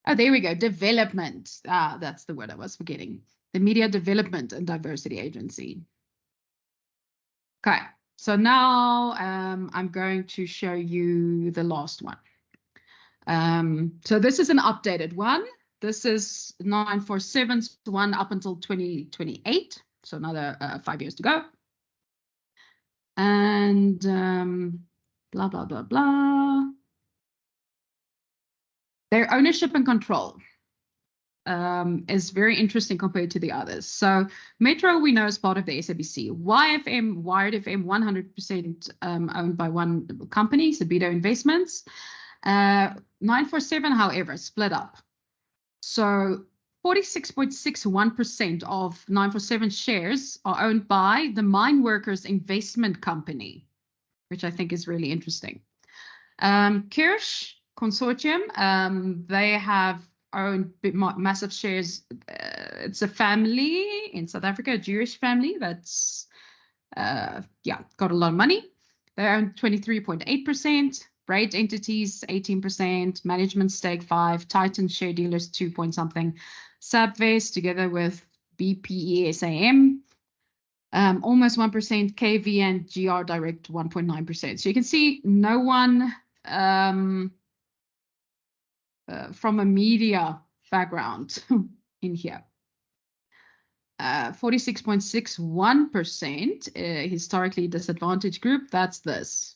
Oh, there we go. Development. That's the word I was forgetting. The Media Development and Diversity Agency. Okay, so now I'm going to show you the last one. So this is an updated one. This is 947's one up until 2028. So another 5 years to go. And blah, blah, blah, blah. Their ownership and control. is very interesting compared to the others. So Metro, we know, is part of the SABC. YFM, Wired FM, 100% owned by one company, Sabito Investments. 947, however, split up. So 46.61% of 947 shares are owned by the Mine Workers Investment Company, which I think is really interesting. Kirsch Consortium, they have owned massive shares. It's a family in South Africa, a Jewish family that's got a lot of money. They own 23.8%. Braid entities 18%, management stake 5%, Titan share dealers 2 point something, Subvest together with BPESAM almost 1%, KV and GR Direct 1.9%. So you can see no one from a media background in here. 46.61% historically disadvantaged group. That's this.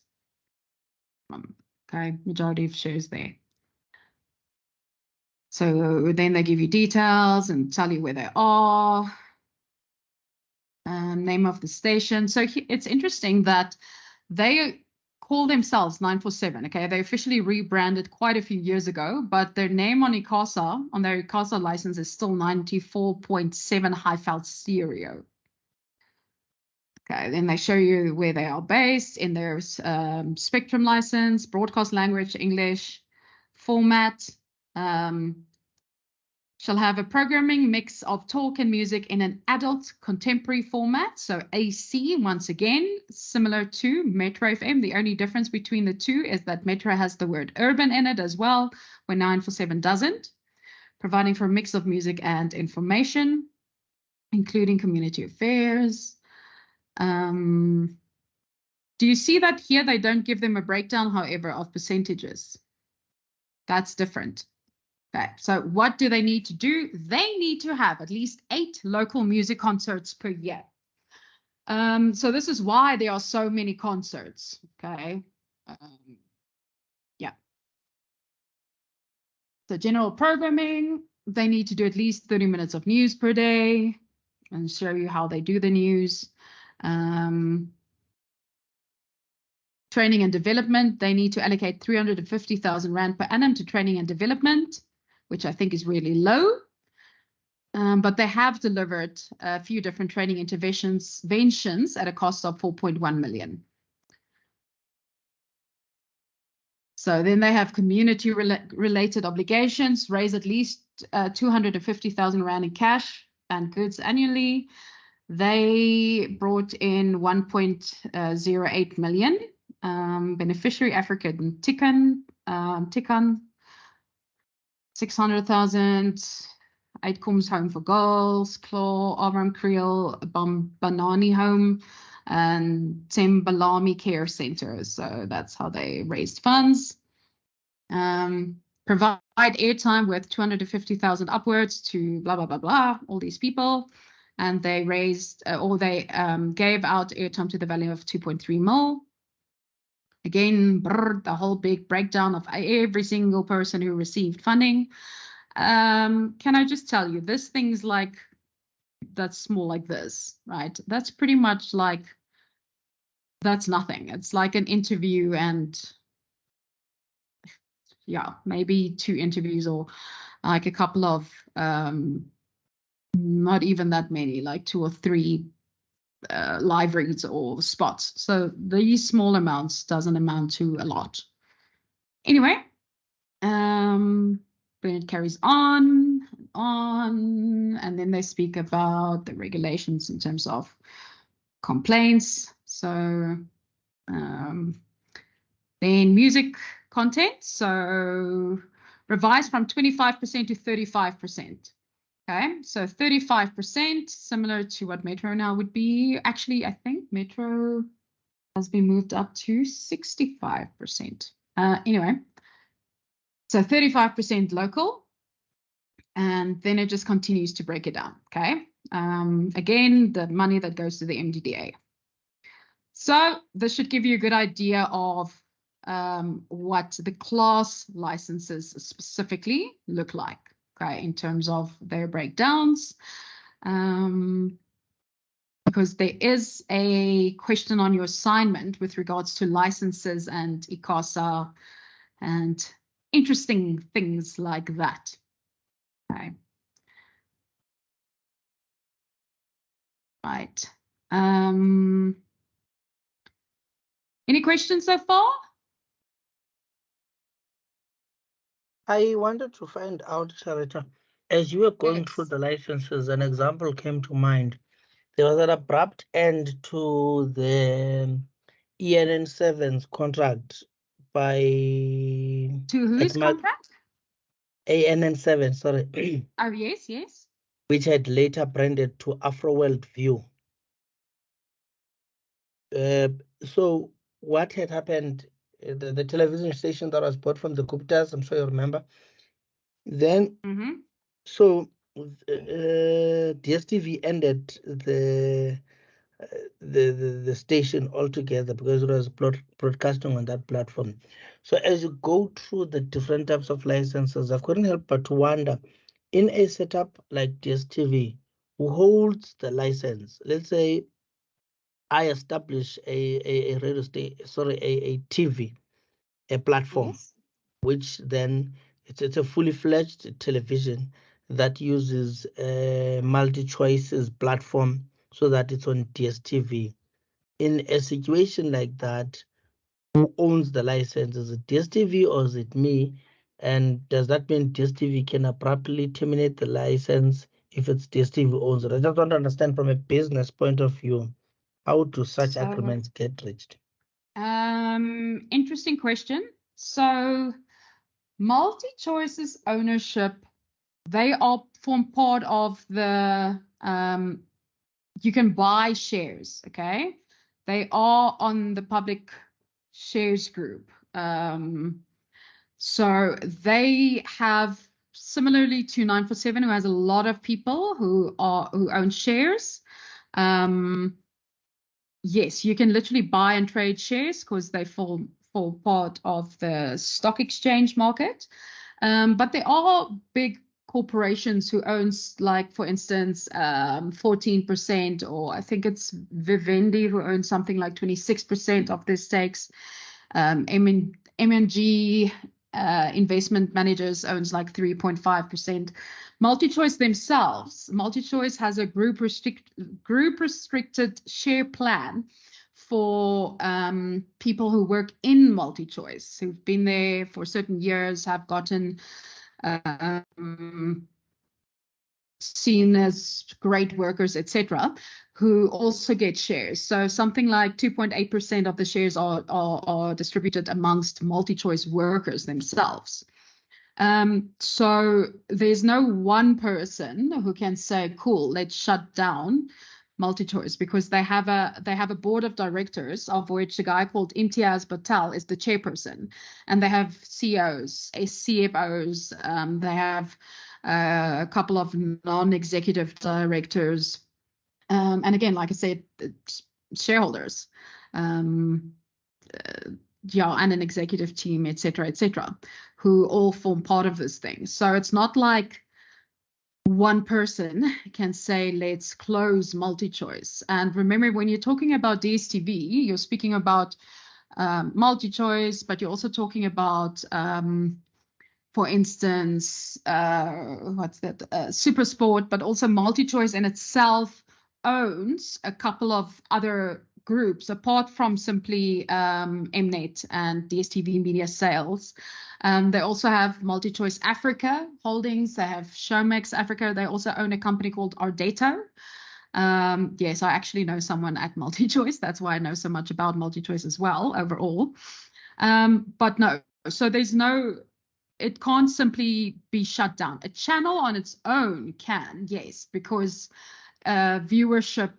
Okay, majority of shares there. So then they give you details and tell you where they are, name of the station. So it's interesting that they call themselves 947. Okay, they officially rebranded quite a few years ago, but their name on ICASA, on their ICASA license, is still 94.7 Highveld Stereo. Okay, then they show you where they are based in their spectrum license, broadcast language, English, format. Shall have a programming mix of talk and music in an adult contemporary format. So AC, once again, similar to Metro FM. The only difference between the two is that Metro has the word urban in it as well, where 947 doesn't. Providing for a mix of music and information, including community affairs. Do you see that here they don't give them a breakdown, however, of percentages? That's different. Okay, so what do they need to do? They need to have at least 8 local music concerts per year. So this is why there are so many concerts. Okay, yeah. So general programming, they need to do at least 30 minutes of news per day and show you how they do the news. Training and development, they need to allocate 350,000 Rand per annum to training and development, which I think is really low. But they have delivered a few different training interventions at a cost of 4.1 million. So then they have community related obligations, raise at least 250,000 Rand in cash and goods annually. They brought in 1.08 million. Beneficiary African Tikan, 600,000. Uitkoms Home for Girls, Claw, Avram Creel, Banani Home, and Tembalami Care Center. So that's how they raised funds. Provide airtime with 250,000 upwards to blah, blah, blah, blah, all these people. And they raised, they gave out airtime to the value of 2.3 mil. Again, the whole big breakdown of every single person who received funding. Can I just tell you, this thing's like, that's small like this, right? That's pretty much like, that's nothing. It's like an interview and yeah, maybe 2 interviews or like a couple of, not even that many, like 2 or 3 live reads or spots. So these small amounts doesn't amount to a lot. Anyway, then it carries on, and then they speak about the regulations in terms of complaints. So then music content, so revised from 25% to 35%. Okay, so 35%, similar to what Metro now would be. Actually, I think Metro has been moved up to 65%. Anyway, so 35% local, and then it just continues to break it down. Okay, again, the money that goes to the MDDA. So this should give you a good idea of what the class licenses specifically look like. okay, in terms of their breakdowns. Because there is a question on your assignment with regards to licenses and ICASA and interesting things like that. Okay. Right. Any questions so far? I wanted to find out, Charita, as you were going through Yes. the licenses, an example came to mind. There was an abrupt end to the ENN7's contract by To whose contract? ANN7, sorry, Oh, yes, yes. which had later branded to Afroworld View. So what had happened, the television station that was bought from the Guptas, I'm sure you remember. Then, so DSTV ended the station altogether because it was broadcasting on that platform. So as you go through the different types of licenses, I couldn't help but to wonder, in a setup like DSTV, who holds the license? Let's say I establish a radio station, sorry, a TV, a platform, Yes. which then it's a fully fledged television that uses a multi-choices platform so that it's on DSTV. In a situation like that, who owns the license? Is it DSTV or is it me? And does that mean DSTV can abruptly terminate the license if it's DSTV owns it? I just want to understand from a business point of view, how do such agreements get reached? Interesting question. So multi-choices ownership, they all form part of the, you can buy shares, okay? They are on the public shares group. So they have, similarly to 947, who has a lot of people who own shares. Yes, you can literally buy and trade shares because they form part of the stock exchange market. But there are big corporations who owns, like, for instance, 14%, or I think it's Vivendi who owns something like 26% of the stakes. M&G Investment Managers owns like 3.5%. MultiChoice themselves, MultiChoice has a group restricted share plan for people who work in MultiChoice, who've been there for certain years, have gotten seen as great workers, etc., who also get shares. So something like 2.8% of the shares are distributed amongst MultiChoice workers themselves. So there's no one person who can say, cool, let's shut down MultiChoice, because they have a board of directors, of which a guy called Imtiaz Patel is the chairperson, and they have CEOs, CFOs, they have a couple of non-executive directors, and again, like I said, shareholders, and an executive team, etc., who all form part of this thing. So it's not like one person can say, let's close MultiChoice. And remember, when you're talking about DSTV, you're speaking about MultiChoice, but you're also talking about, for instance, SuperSport, but also MultiChoice in itself owns a couple of other groups apart from simply Mnet and DSTV Media Sales. They also have MultiChoice Africa Holdings. They have Showmax Africa. They also own a company called Ardato. Yes, I actually know someone at MultiChoice. That's why I know so much about MultiChoice as well overall. But no, so it can't simply be shut down. A channel on its own can, yes, because viewership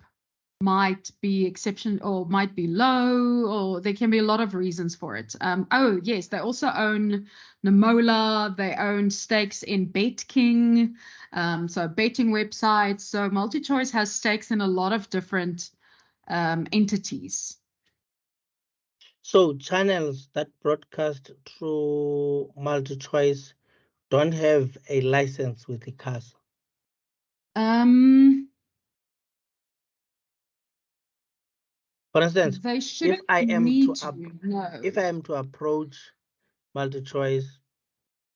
might be exception or might be low, or there can be a lot of reasons for it. Oh yes, they also own Namola. They own stakes in BetKing, so betting websites. So MultiChoice has stakes in a lot of different entities. So channels that broadcast through MultiChoice don't have a license with ICASA? For instance, They shouldn't if I am need to to, no. if I am to approach MultiChoice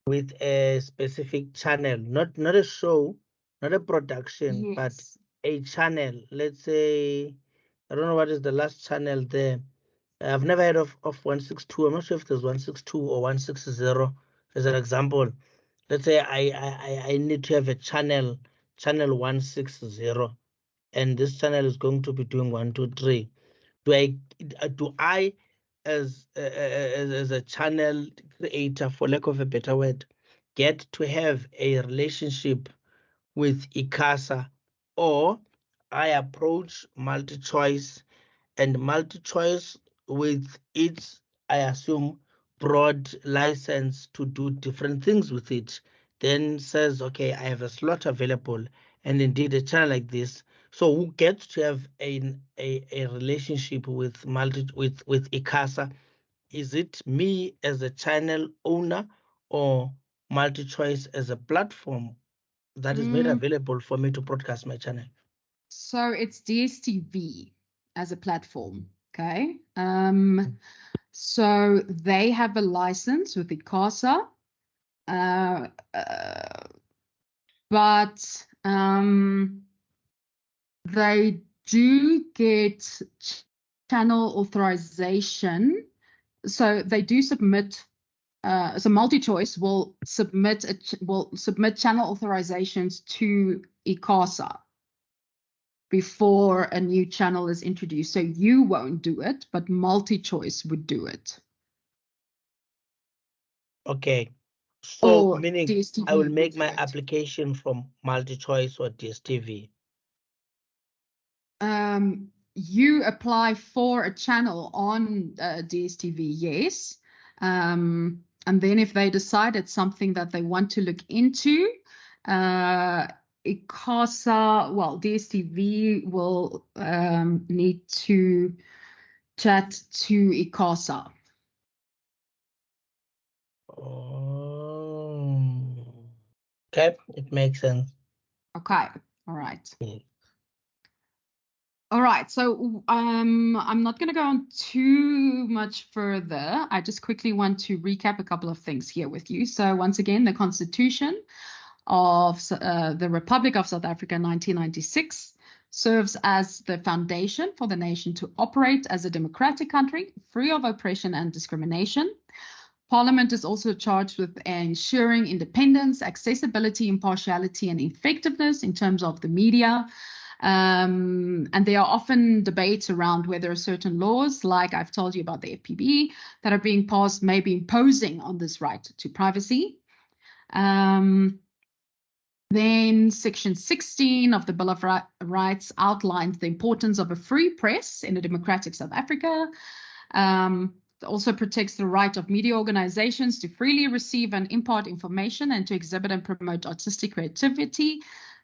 with a specific channel, not a show, not a production, but Yes. a channel. Let's say, I don't know what is the last channel there. I've never heard of 162. I'm not sure if there's 162 or 160 as an example. Let's say I need to have a channel 160, and this channel is going to be doing 1, 2, 3. Do I as a channel creator, for lack of a better word, get to have a relationship with ICASA, or I approach MultiChoice, and MultiChoice with its, I assume, broad license to do different things with it, then says, okay, I have a slot available, and indeed a channel like this. So who gets to have a relationship with with ICASA? Is it me as a channel owner, or MultiChoice as a platform that is made available for me to broadcast my channel? So it's DSTV as a platform, okay? So they have a license with ICASA, but they do get channel authorization. So they do submit. So MultiChoice will submit channel authorizations to ICASA before a new channel is introduced. So you won't do it, but MultiChoice would do it. Okay. So Or meaning DSTV I will would make do my it. application from MultiChoice or DSTV. You apply for a channel on DSTV, yes. And then if they decide it's something that they want to look into, ICASA, well, DSTV will need to chat to ICASA. Oh, okay, it makes sense. Okay, all right. Yeah. All right, so I'm not going to go on too much further. I just quickly want to recap a couple of things here with you. So once again, the Constitution of the Republic of South Africa 1996 serves as the foundation for the nation to operate as a democratic country, free of oppression and discrimination. Parliament is also charged with ensuring independence, accessibility, impartiality, and effectiveness in terms of the media. And there are often debates around whether certain laws, like I've told you about the FPB, that are being passed may be imposing on this right to privacy. Then Section 16 of the Bill of Rights outlines the importance of a free press in a democratic South Africa. It also protects the right of media organizations to freely receive and impart information and to exhibit and promote artistic creativity.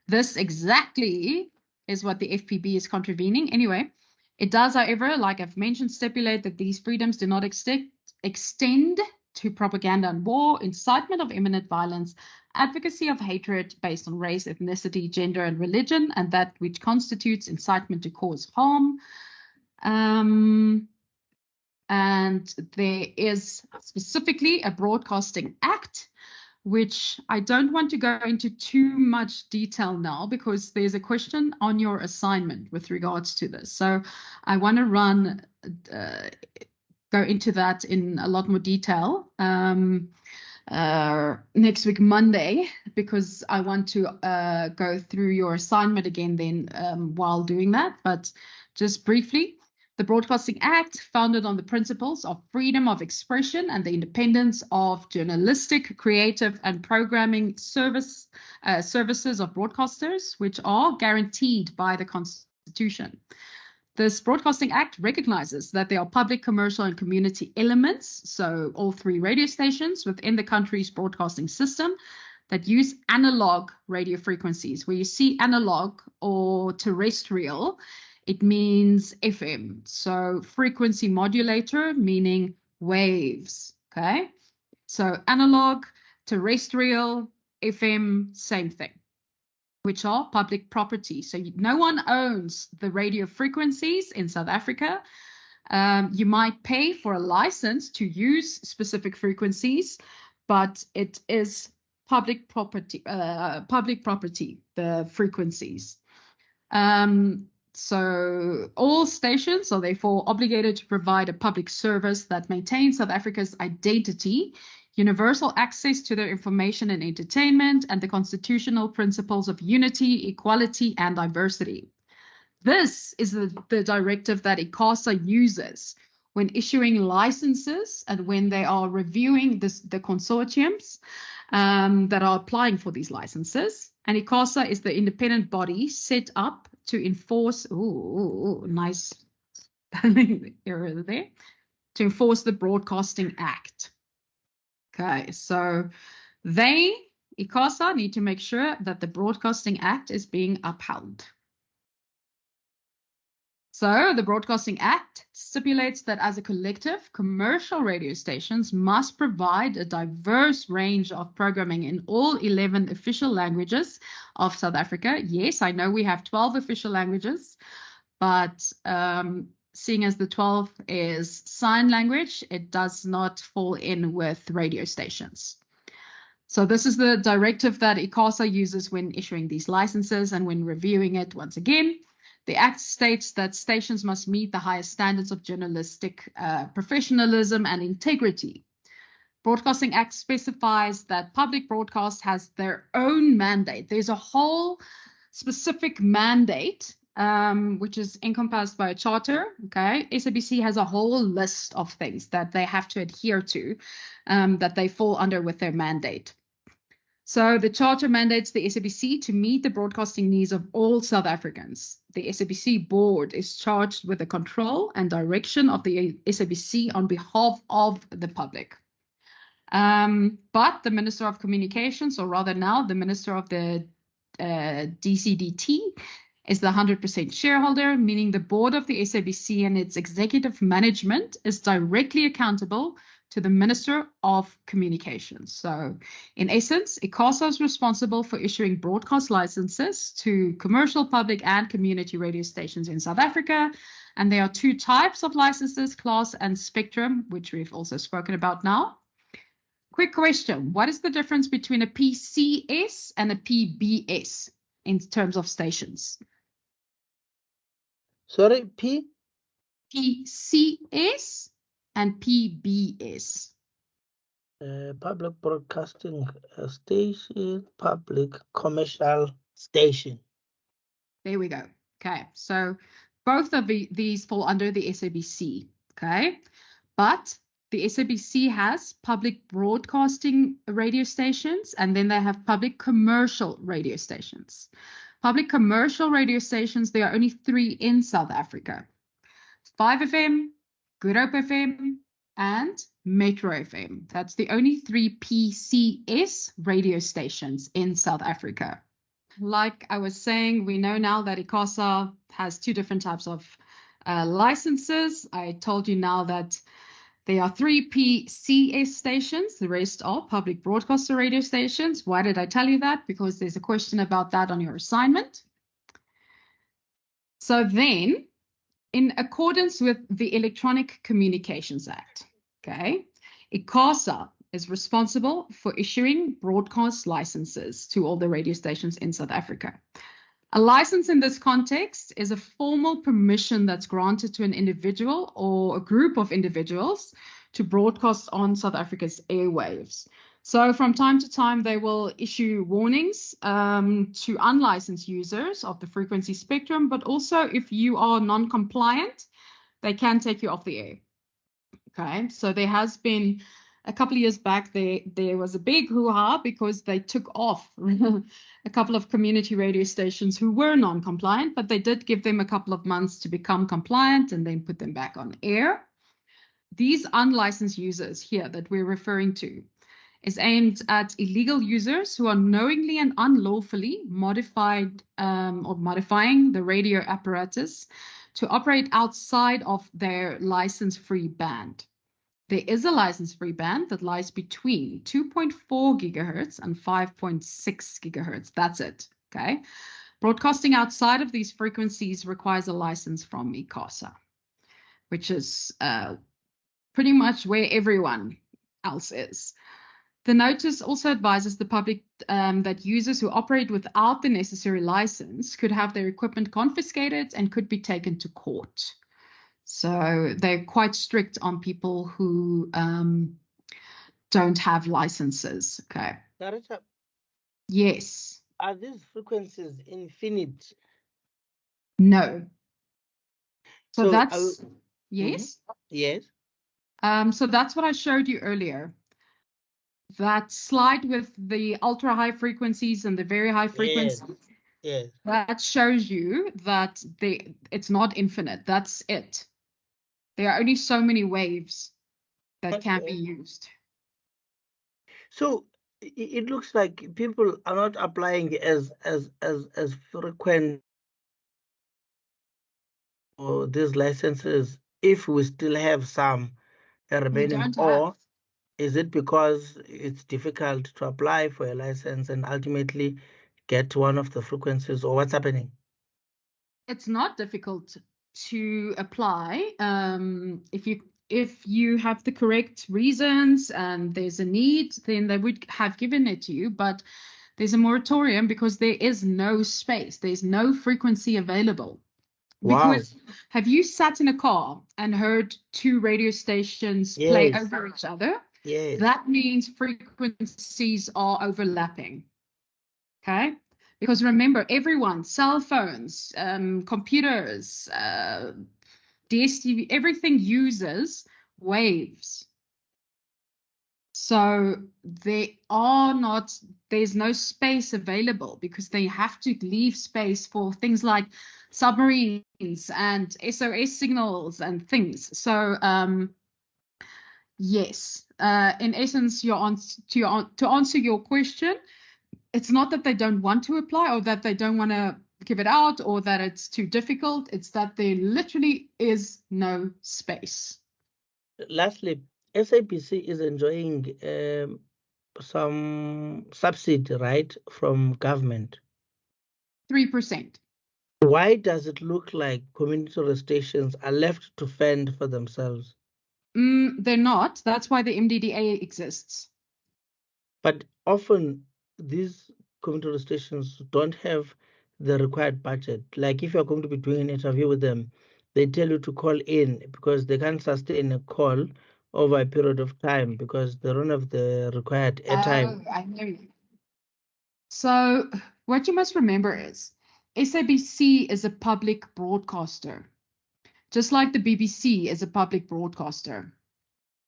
This exactly is what the FPB is contravening. Anyway, it does, however, like I've mentioned, stipulate that these freedoms do not extend to propaganda and war, incitement of imminent violence, advocacy of hatred based on race, ethnicity, gender, and religion, and that which constitutes incitement to cause harm. And there is specifically a Broadcasting Act, which I don't want to go into too much detail now because there's a question on your assignment with regards to this. So I want to go into that in a lot more detail next week, Monday, because I want to go through your assignment again then while doing that. But just briefly, the Broadcasting Act, founded on the principles of freedom of expression and the independence of journalistic, creative, and programming services of broadcasters, which are guaranteed by the Constitution. This Broadcasting Act recognizes that there are public, commercial, and community elements, so all three radio stations within the country's broadcasting system that use analog radio frequencies. Where you see analog or terrestrial, it means FM. So frequency modulator, meaning waves, okay? So analog, terrestrial, FM, same thing, which are public property. So no one owns the radio frequencies in South Africa. You might pay for a license to use specific frequencies, but it is public property, the frequencies. So all stations are therefore obligated to provide a public service that maintains South Africa's identity, universal access to their information and entertainment, and the constitutional principles of unity, equality, and diversity. This is the directive that ICASA uses when issuing licenses and when they are reviewing the consortiums that are applying for these licenses. And ICASA is the independent body set up to enforce, nice error there, to enforce the Broadcasting Act. Okay, so ICASA need to make sure that the Broadcasting Act is being upheld. So the Broadcasting Act stipulates that as a collective, commercial radio stations must provide a diverse range of programming in all 11 official languages of South Africa. Yes, I know we have 12 official languages, but seeing as the 12 is sign language, it does not fall in with radio stations. So this is the directive that ICASA uses when issuing these licenses and when reviewing it once again. The Act states that stations must meet the highest standards of journalistic professionalism and integrity. Broadcasting Act specifies that public broadcast has their own mandate. There's a whole specific mandate, which is encompassed by a charter. Okay, SABC has a whole list of things that they have to adhere to, that they fall under with their mandate. So the charter mandates the SABC to meet the broadcasting needs of all South Africans. The SABC board is charged with the control and direction of the SABC on behalf of the public. But the Minister of Communications, or rather now the Minister of the DCDT, is the 100% shareholder, meaning the board of the SABC and its executive management is directly accountable to the Minister of Communications. So in essence, ICASA is responsible for issuing broadcast licenses to commercial, public and community radio stations in South Africa. And there are two types of licenses, class and spectrum, which we've also spoken about now. Quick question. What is the difference between a PCS and a PBS in terms of stations? Sorry, PCS and PBS. Public broadcasting station, public commercial station. There we go. Okay, so both of these fall under the SABC. Okay, but the SABC has public broadcasting radio stations, and then they have public commercial radio stations. Public commercial radio stations, there are only 3 in South Africa. 5FM, Good Hope FM, and Metro FM. That's the only 3 PCS radio stations in South Africa. Like I was saying, we know now that ICASA has 2 different types of licenses. I told you now that there are 3 PCS stations. The rest are public broadcaster radio stations. Why did I tell you that? Because there's a question about that on your assignment. So then, in accordance with the Electronic Communications Act, okay, ICASA is responsible for issuing broadcast licenses to all the radio stations in South Africa. A license in this context is a formal permission that's granted to an individual or a group of individuals to broadcast on South Africa's airwaves. So from time to time, they will issue warnings to unlicensed users of the frequency spectrum, but also if you are non-compliant, they can take you off the air. Okay, so there has been a couple of years back, there was a big hoo-ha because they took off a couple of community radio stations who were non-compliant, but they did give them a couple of months to become compliant and then put them back on air. These unlicensed users here that we're referring to is aimed at illegal users who are knowingly and unlawfully modifying the radio apparatus to operate outside of their license-free band. there is a license-free band that lies between 2.4 gigahertz and 5.6 gigahertz. That's it. Okay. Broadcasting outside of these frequencies requires a license from ICASA, which is pretty much where everyone else is. The notice also advises the public that users who operate without the necessary license could have their equipment confiscated and could be taken to court. So they're quite strict on people who don't have licenses. Okay. Narita, Yes. are these frequencies infinite? No. So that's Mm-hmm. yes. Yes. So that's what I showed you earlier. That slide with the ultra high frequencies and the very high frequencies. Yes. That shows you that it's not infinite. That's it. There are only so many waves that can be used. So it looks like people are not applying as frequent for these licenses if we still have some remaining, or is it because it's difficult to apply for a license and ultimately get one of the frequencies, or what's happening? It's not difficult to apply if you have the correct reasons and there's a need, then they would have given it to you. But there's a moratorium because there is no space. There's no frequency available. Wow. Because have you sat in a car and heard two radio stations play over each other? Yes. That means frequencies are overlapping. Okay. Because remember, everyone, cell phones, computers, DSTV, everything uses waves. So there's no space available because they have to leave space for things like submarines and SOS signals and things. So yes, in essence, to answer your question, it's not that they don't want to apply or that they don't want to give it out or that it's too difficult. It's that there literally is no space. Lastly, SABC is enjoying some subsidy, right, from government. 3%. Why does it look like community radio stations are left to fend for themselves? They're not. That's why the MDDA exists. But often these community radio stations don't have the required budget. Like if you're going to be doing an interview with them, they tell you to call in because they can't sustain a call over a period of time because they don't have the required airtime. Oh, I know. So what you must remember is SABC is a public broadcaster, just like the BBC is a public broadcaster.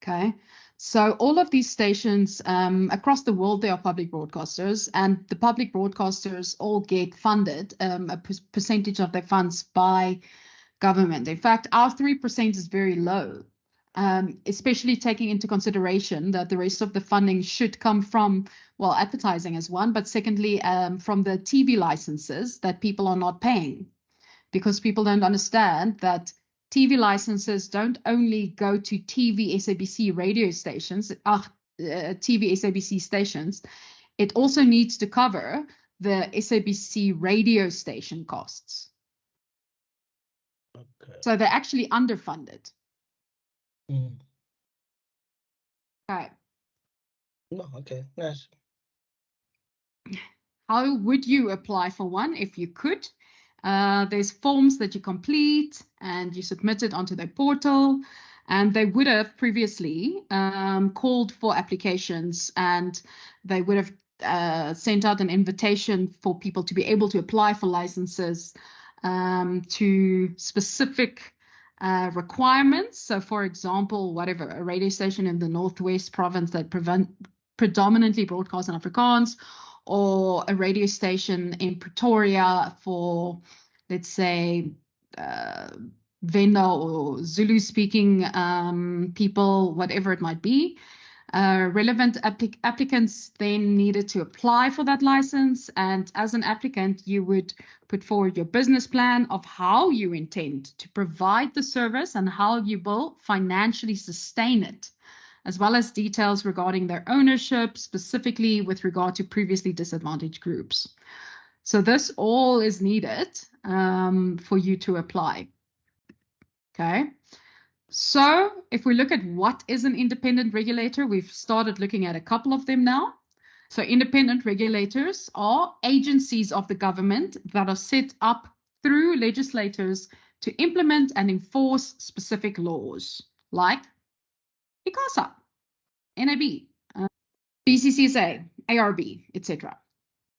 Okay, so all of these stations across the world, they are public broadcasters, and the public broadcasters all get funded a percentage of their funds by government. In fact, our 3% is very low, especially taking into consideration that the rest of the funding should come from, well, advertising as one, but secondly, from the TV licenses that people are not paying, because people don't understand that TV licenses don't only go to TV SABC radio stations, TV SABC stations. It also needs to cover the SABC radio station costs. Okay. So they're actually underfunded. Okay. Oh, okay. Yes. How would you apply for one if you could? There's forms that you complete and you submit it onto their portal, and they would have previously called for applications, and they would have sent out an invitation for people to be able to apply for licenses to specific requirements. So for example, whatever, a radio station in the Northwest province that predominantly broadcasts in Afrikaans, or a radio station in Pretoria for, let's say, Venda or Zulu speaking people, whatever it might be. Relevant applicants then needed to apply for that license, and as an applicant you would put forward your business plan of how you intend to provide the service and how you will financially sustain it as well as details regarding their ownership, specifically with regard to previously disadvantaged groups. So this all is needed for you to apply. Okay. So if we look at what is an independent regulator, we've started looking at a couple of them now. So independent regulators are agencies of the government that are set up through legislators to implement and enforce specific laws, like ICASA, NAB, BCCSA, ARB, etc.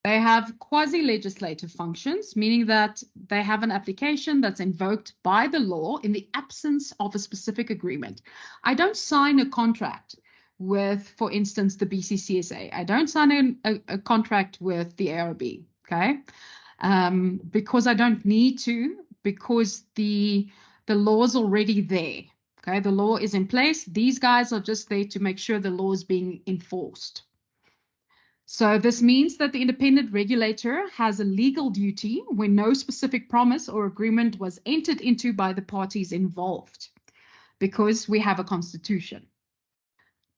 They have quasi-legislative functions, meaning that they have an application that's invoked by the law in the absence of a specific agreement. I don't sign a contract with, for instance, the BCCSA. I don't sign a contract with the ARB, okay? Because I don't need to, because the law's already there, okay? The law is in place. These guys are just there to make sure the law is being enforced. So this means that the independent regulator has a legal duty when no specific promise or agreement was entered into by the parties involved, because we have a constitution.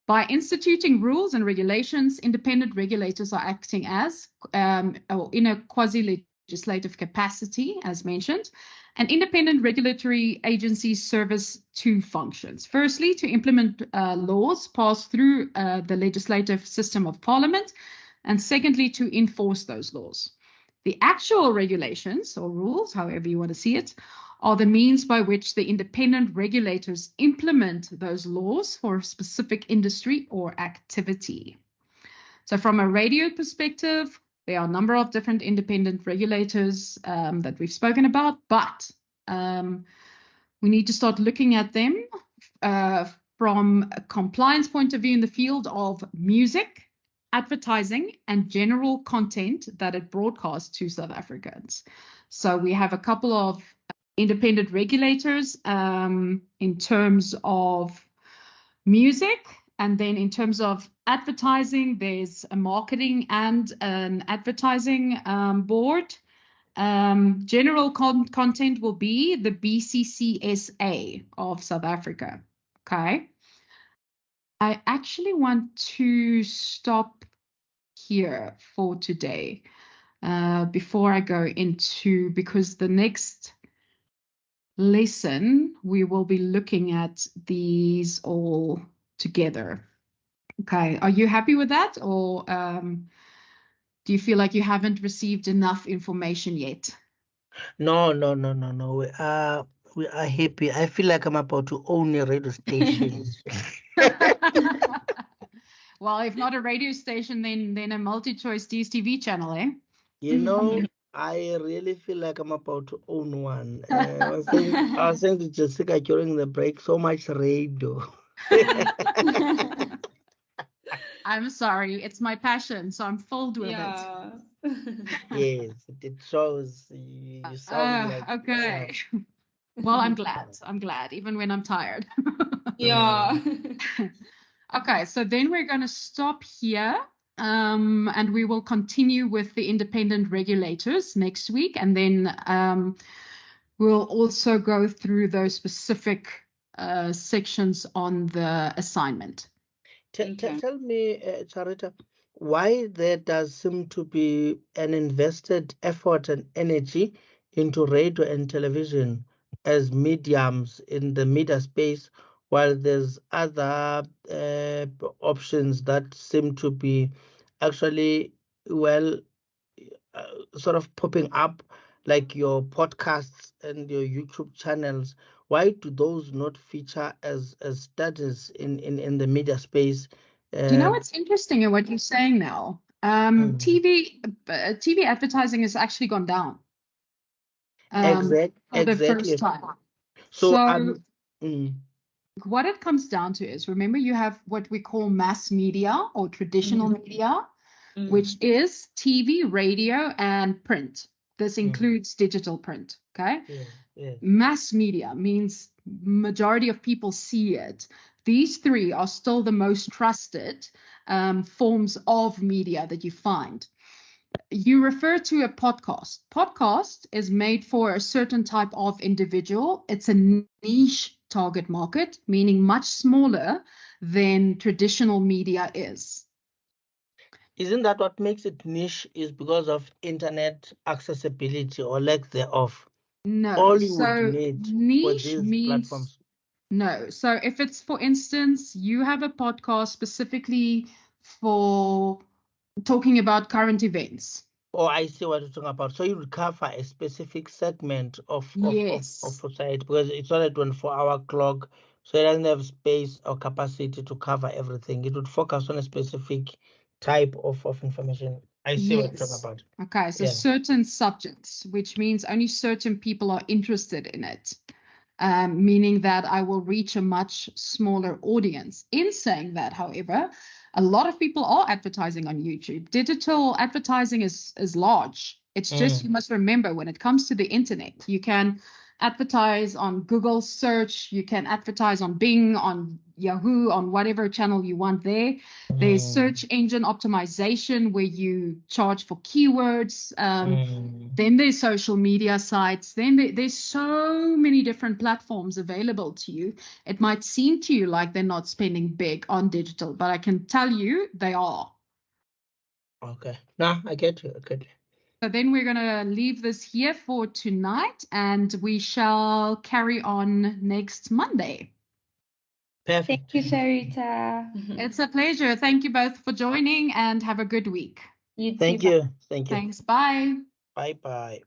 By instituting rules and regulations, independent regulators are acting as, or in a quasi-legislative capacity, as mentioned, and independent regulatory agencies service two functions. Firstly, to implement laws passed through the legislative system of Parliament, and secondly, to enforce those laws. The actual regulations or rules, however you want to see it, are the means by which the independent regulators implement those laws for a specific industry or activity. So from a radio perspective, there are a number of different independent regulators that we've spoken about, but we need to start looking at them from a compliance point of view in the field of music, advertising, and general content that it broadcasts to South Africans. So we have a couple of independent regulators in terms of music, and then in terms of advertising, there's a marketing and an advertising board. General content will be the BCCSA of South Africa. Okay. I actually want to stop here for today before I go into, because the next lesson we will be looking at these all together. Okay, are you happy with that, or do you feel like you haven't received enough information yet? No. We are happy. I feel like I'm about to own a radio station. Well, if not a radio station, then a multi-choice DSTV channel, eh? You know, I really feel like I'm about to own one. I was saying to Jessica during the break, so much radio. I'm sorry, it's my passion, so I'm filled with Yeah. Yes, it shows. You sound like okay. Well, I'm glad, even when I'm tired. Yeah. Okay, so then we're going to stop here, and we will continue with the independent regulators next week, and then we'll also go through those specific sections on the assignment. Tell me, Charita, why there does seem to be an invested effort and energy into radio and television as mediums in the media space, while there's other options that seem to be actually, well, sort of popping up, like your podcasts and your YouTube channels. Why do those not feature as studies in the media space? Do you know what's interesting in what you're saying now? TV advertising has actually gone down. For the first time. So what it comes down to is, remember, you have what we call mass media or traditional media, which is TV, radio, and print. This includes digital print, okay? Yeah. Mass media means majority of people see it. These three are still the most trusted forms of media that you find. You refer to a podcast. Podcast is made for a certain type of individual. It's a niche target market, meaning much smaller than traditional media is. Isn't that what makes it niche, is because of internet accessibility or lack thereof? No, All you would so need for niche these means platforms. no. So if it's, for instance, you have a podcast specifically for talking about current events. Oh, I see what you're talking about. So you would cover a specific segment of Yes. society, because it's not a 24-hour clock, so it doesn't have space or capacity to cover everything. It would focus on a specific type of information. I see what you're talking Yes. about. Okay, so Yeah. certain subjects, which means only certain people are interested in it, meaning that I will reach a much smaller audience. In saying that, however, a lot of people are advertising on YouTube. Digital advertising is large. It's just, you must remember, when it comes to the internet, you can advertise on Google search, you can advertise on Bing, on Yahoo, on whatever channel you want there. There's search engine optimization where you charge for keywords. Then there's social media sites. Then there's so many different platforms available to you. It might seem to you like they're not spending big on digital, but I can tell you they are. Okay. No, I get you. I get you. So then we're going to leave this here for tonight, and we shall carry on next Monday. Perfect. Thank you, Sarita. It's a pleasure. Thank you both for joining, and have a good week. You too. Thank Bye. you. Thank you. Thanks. Bye. Bye-bye.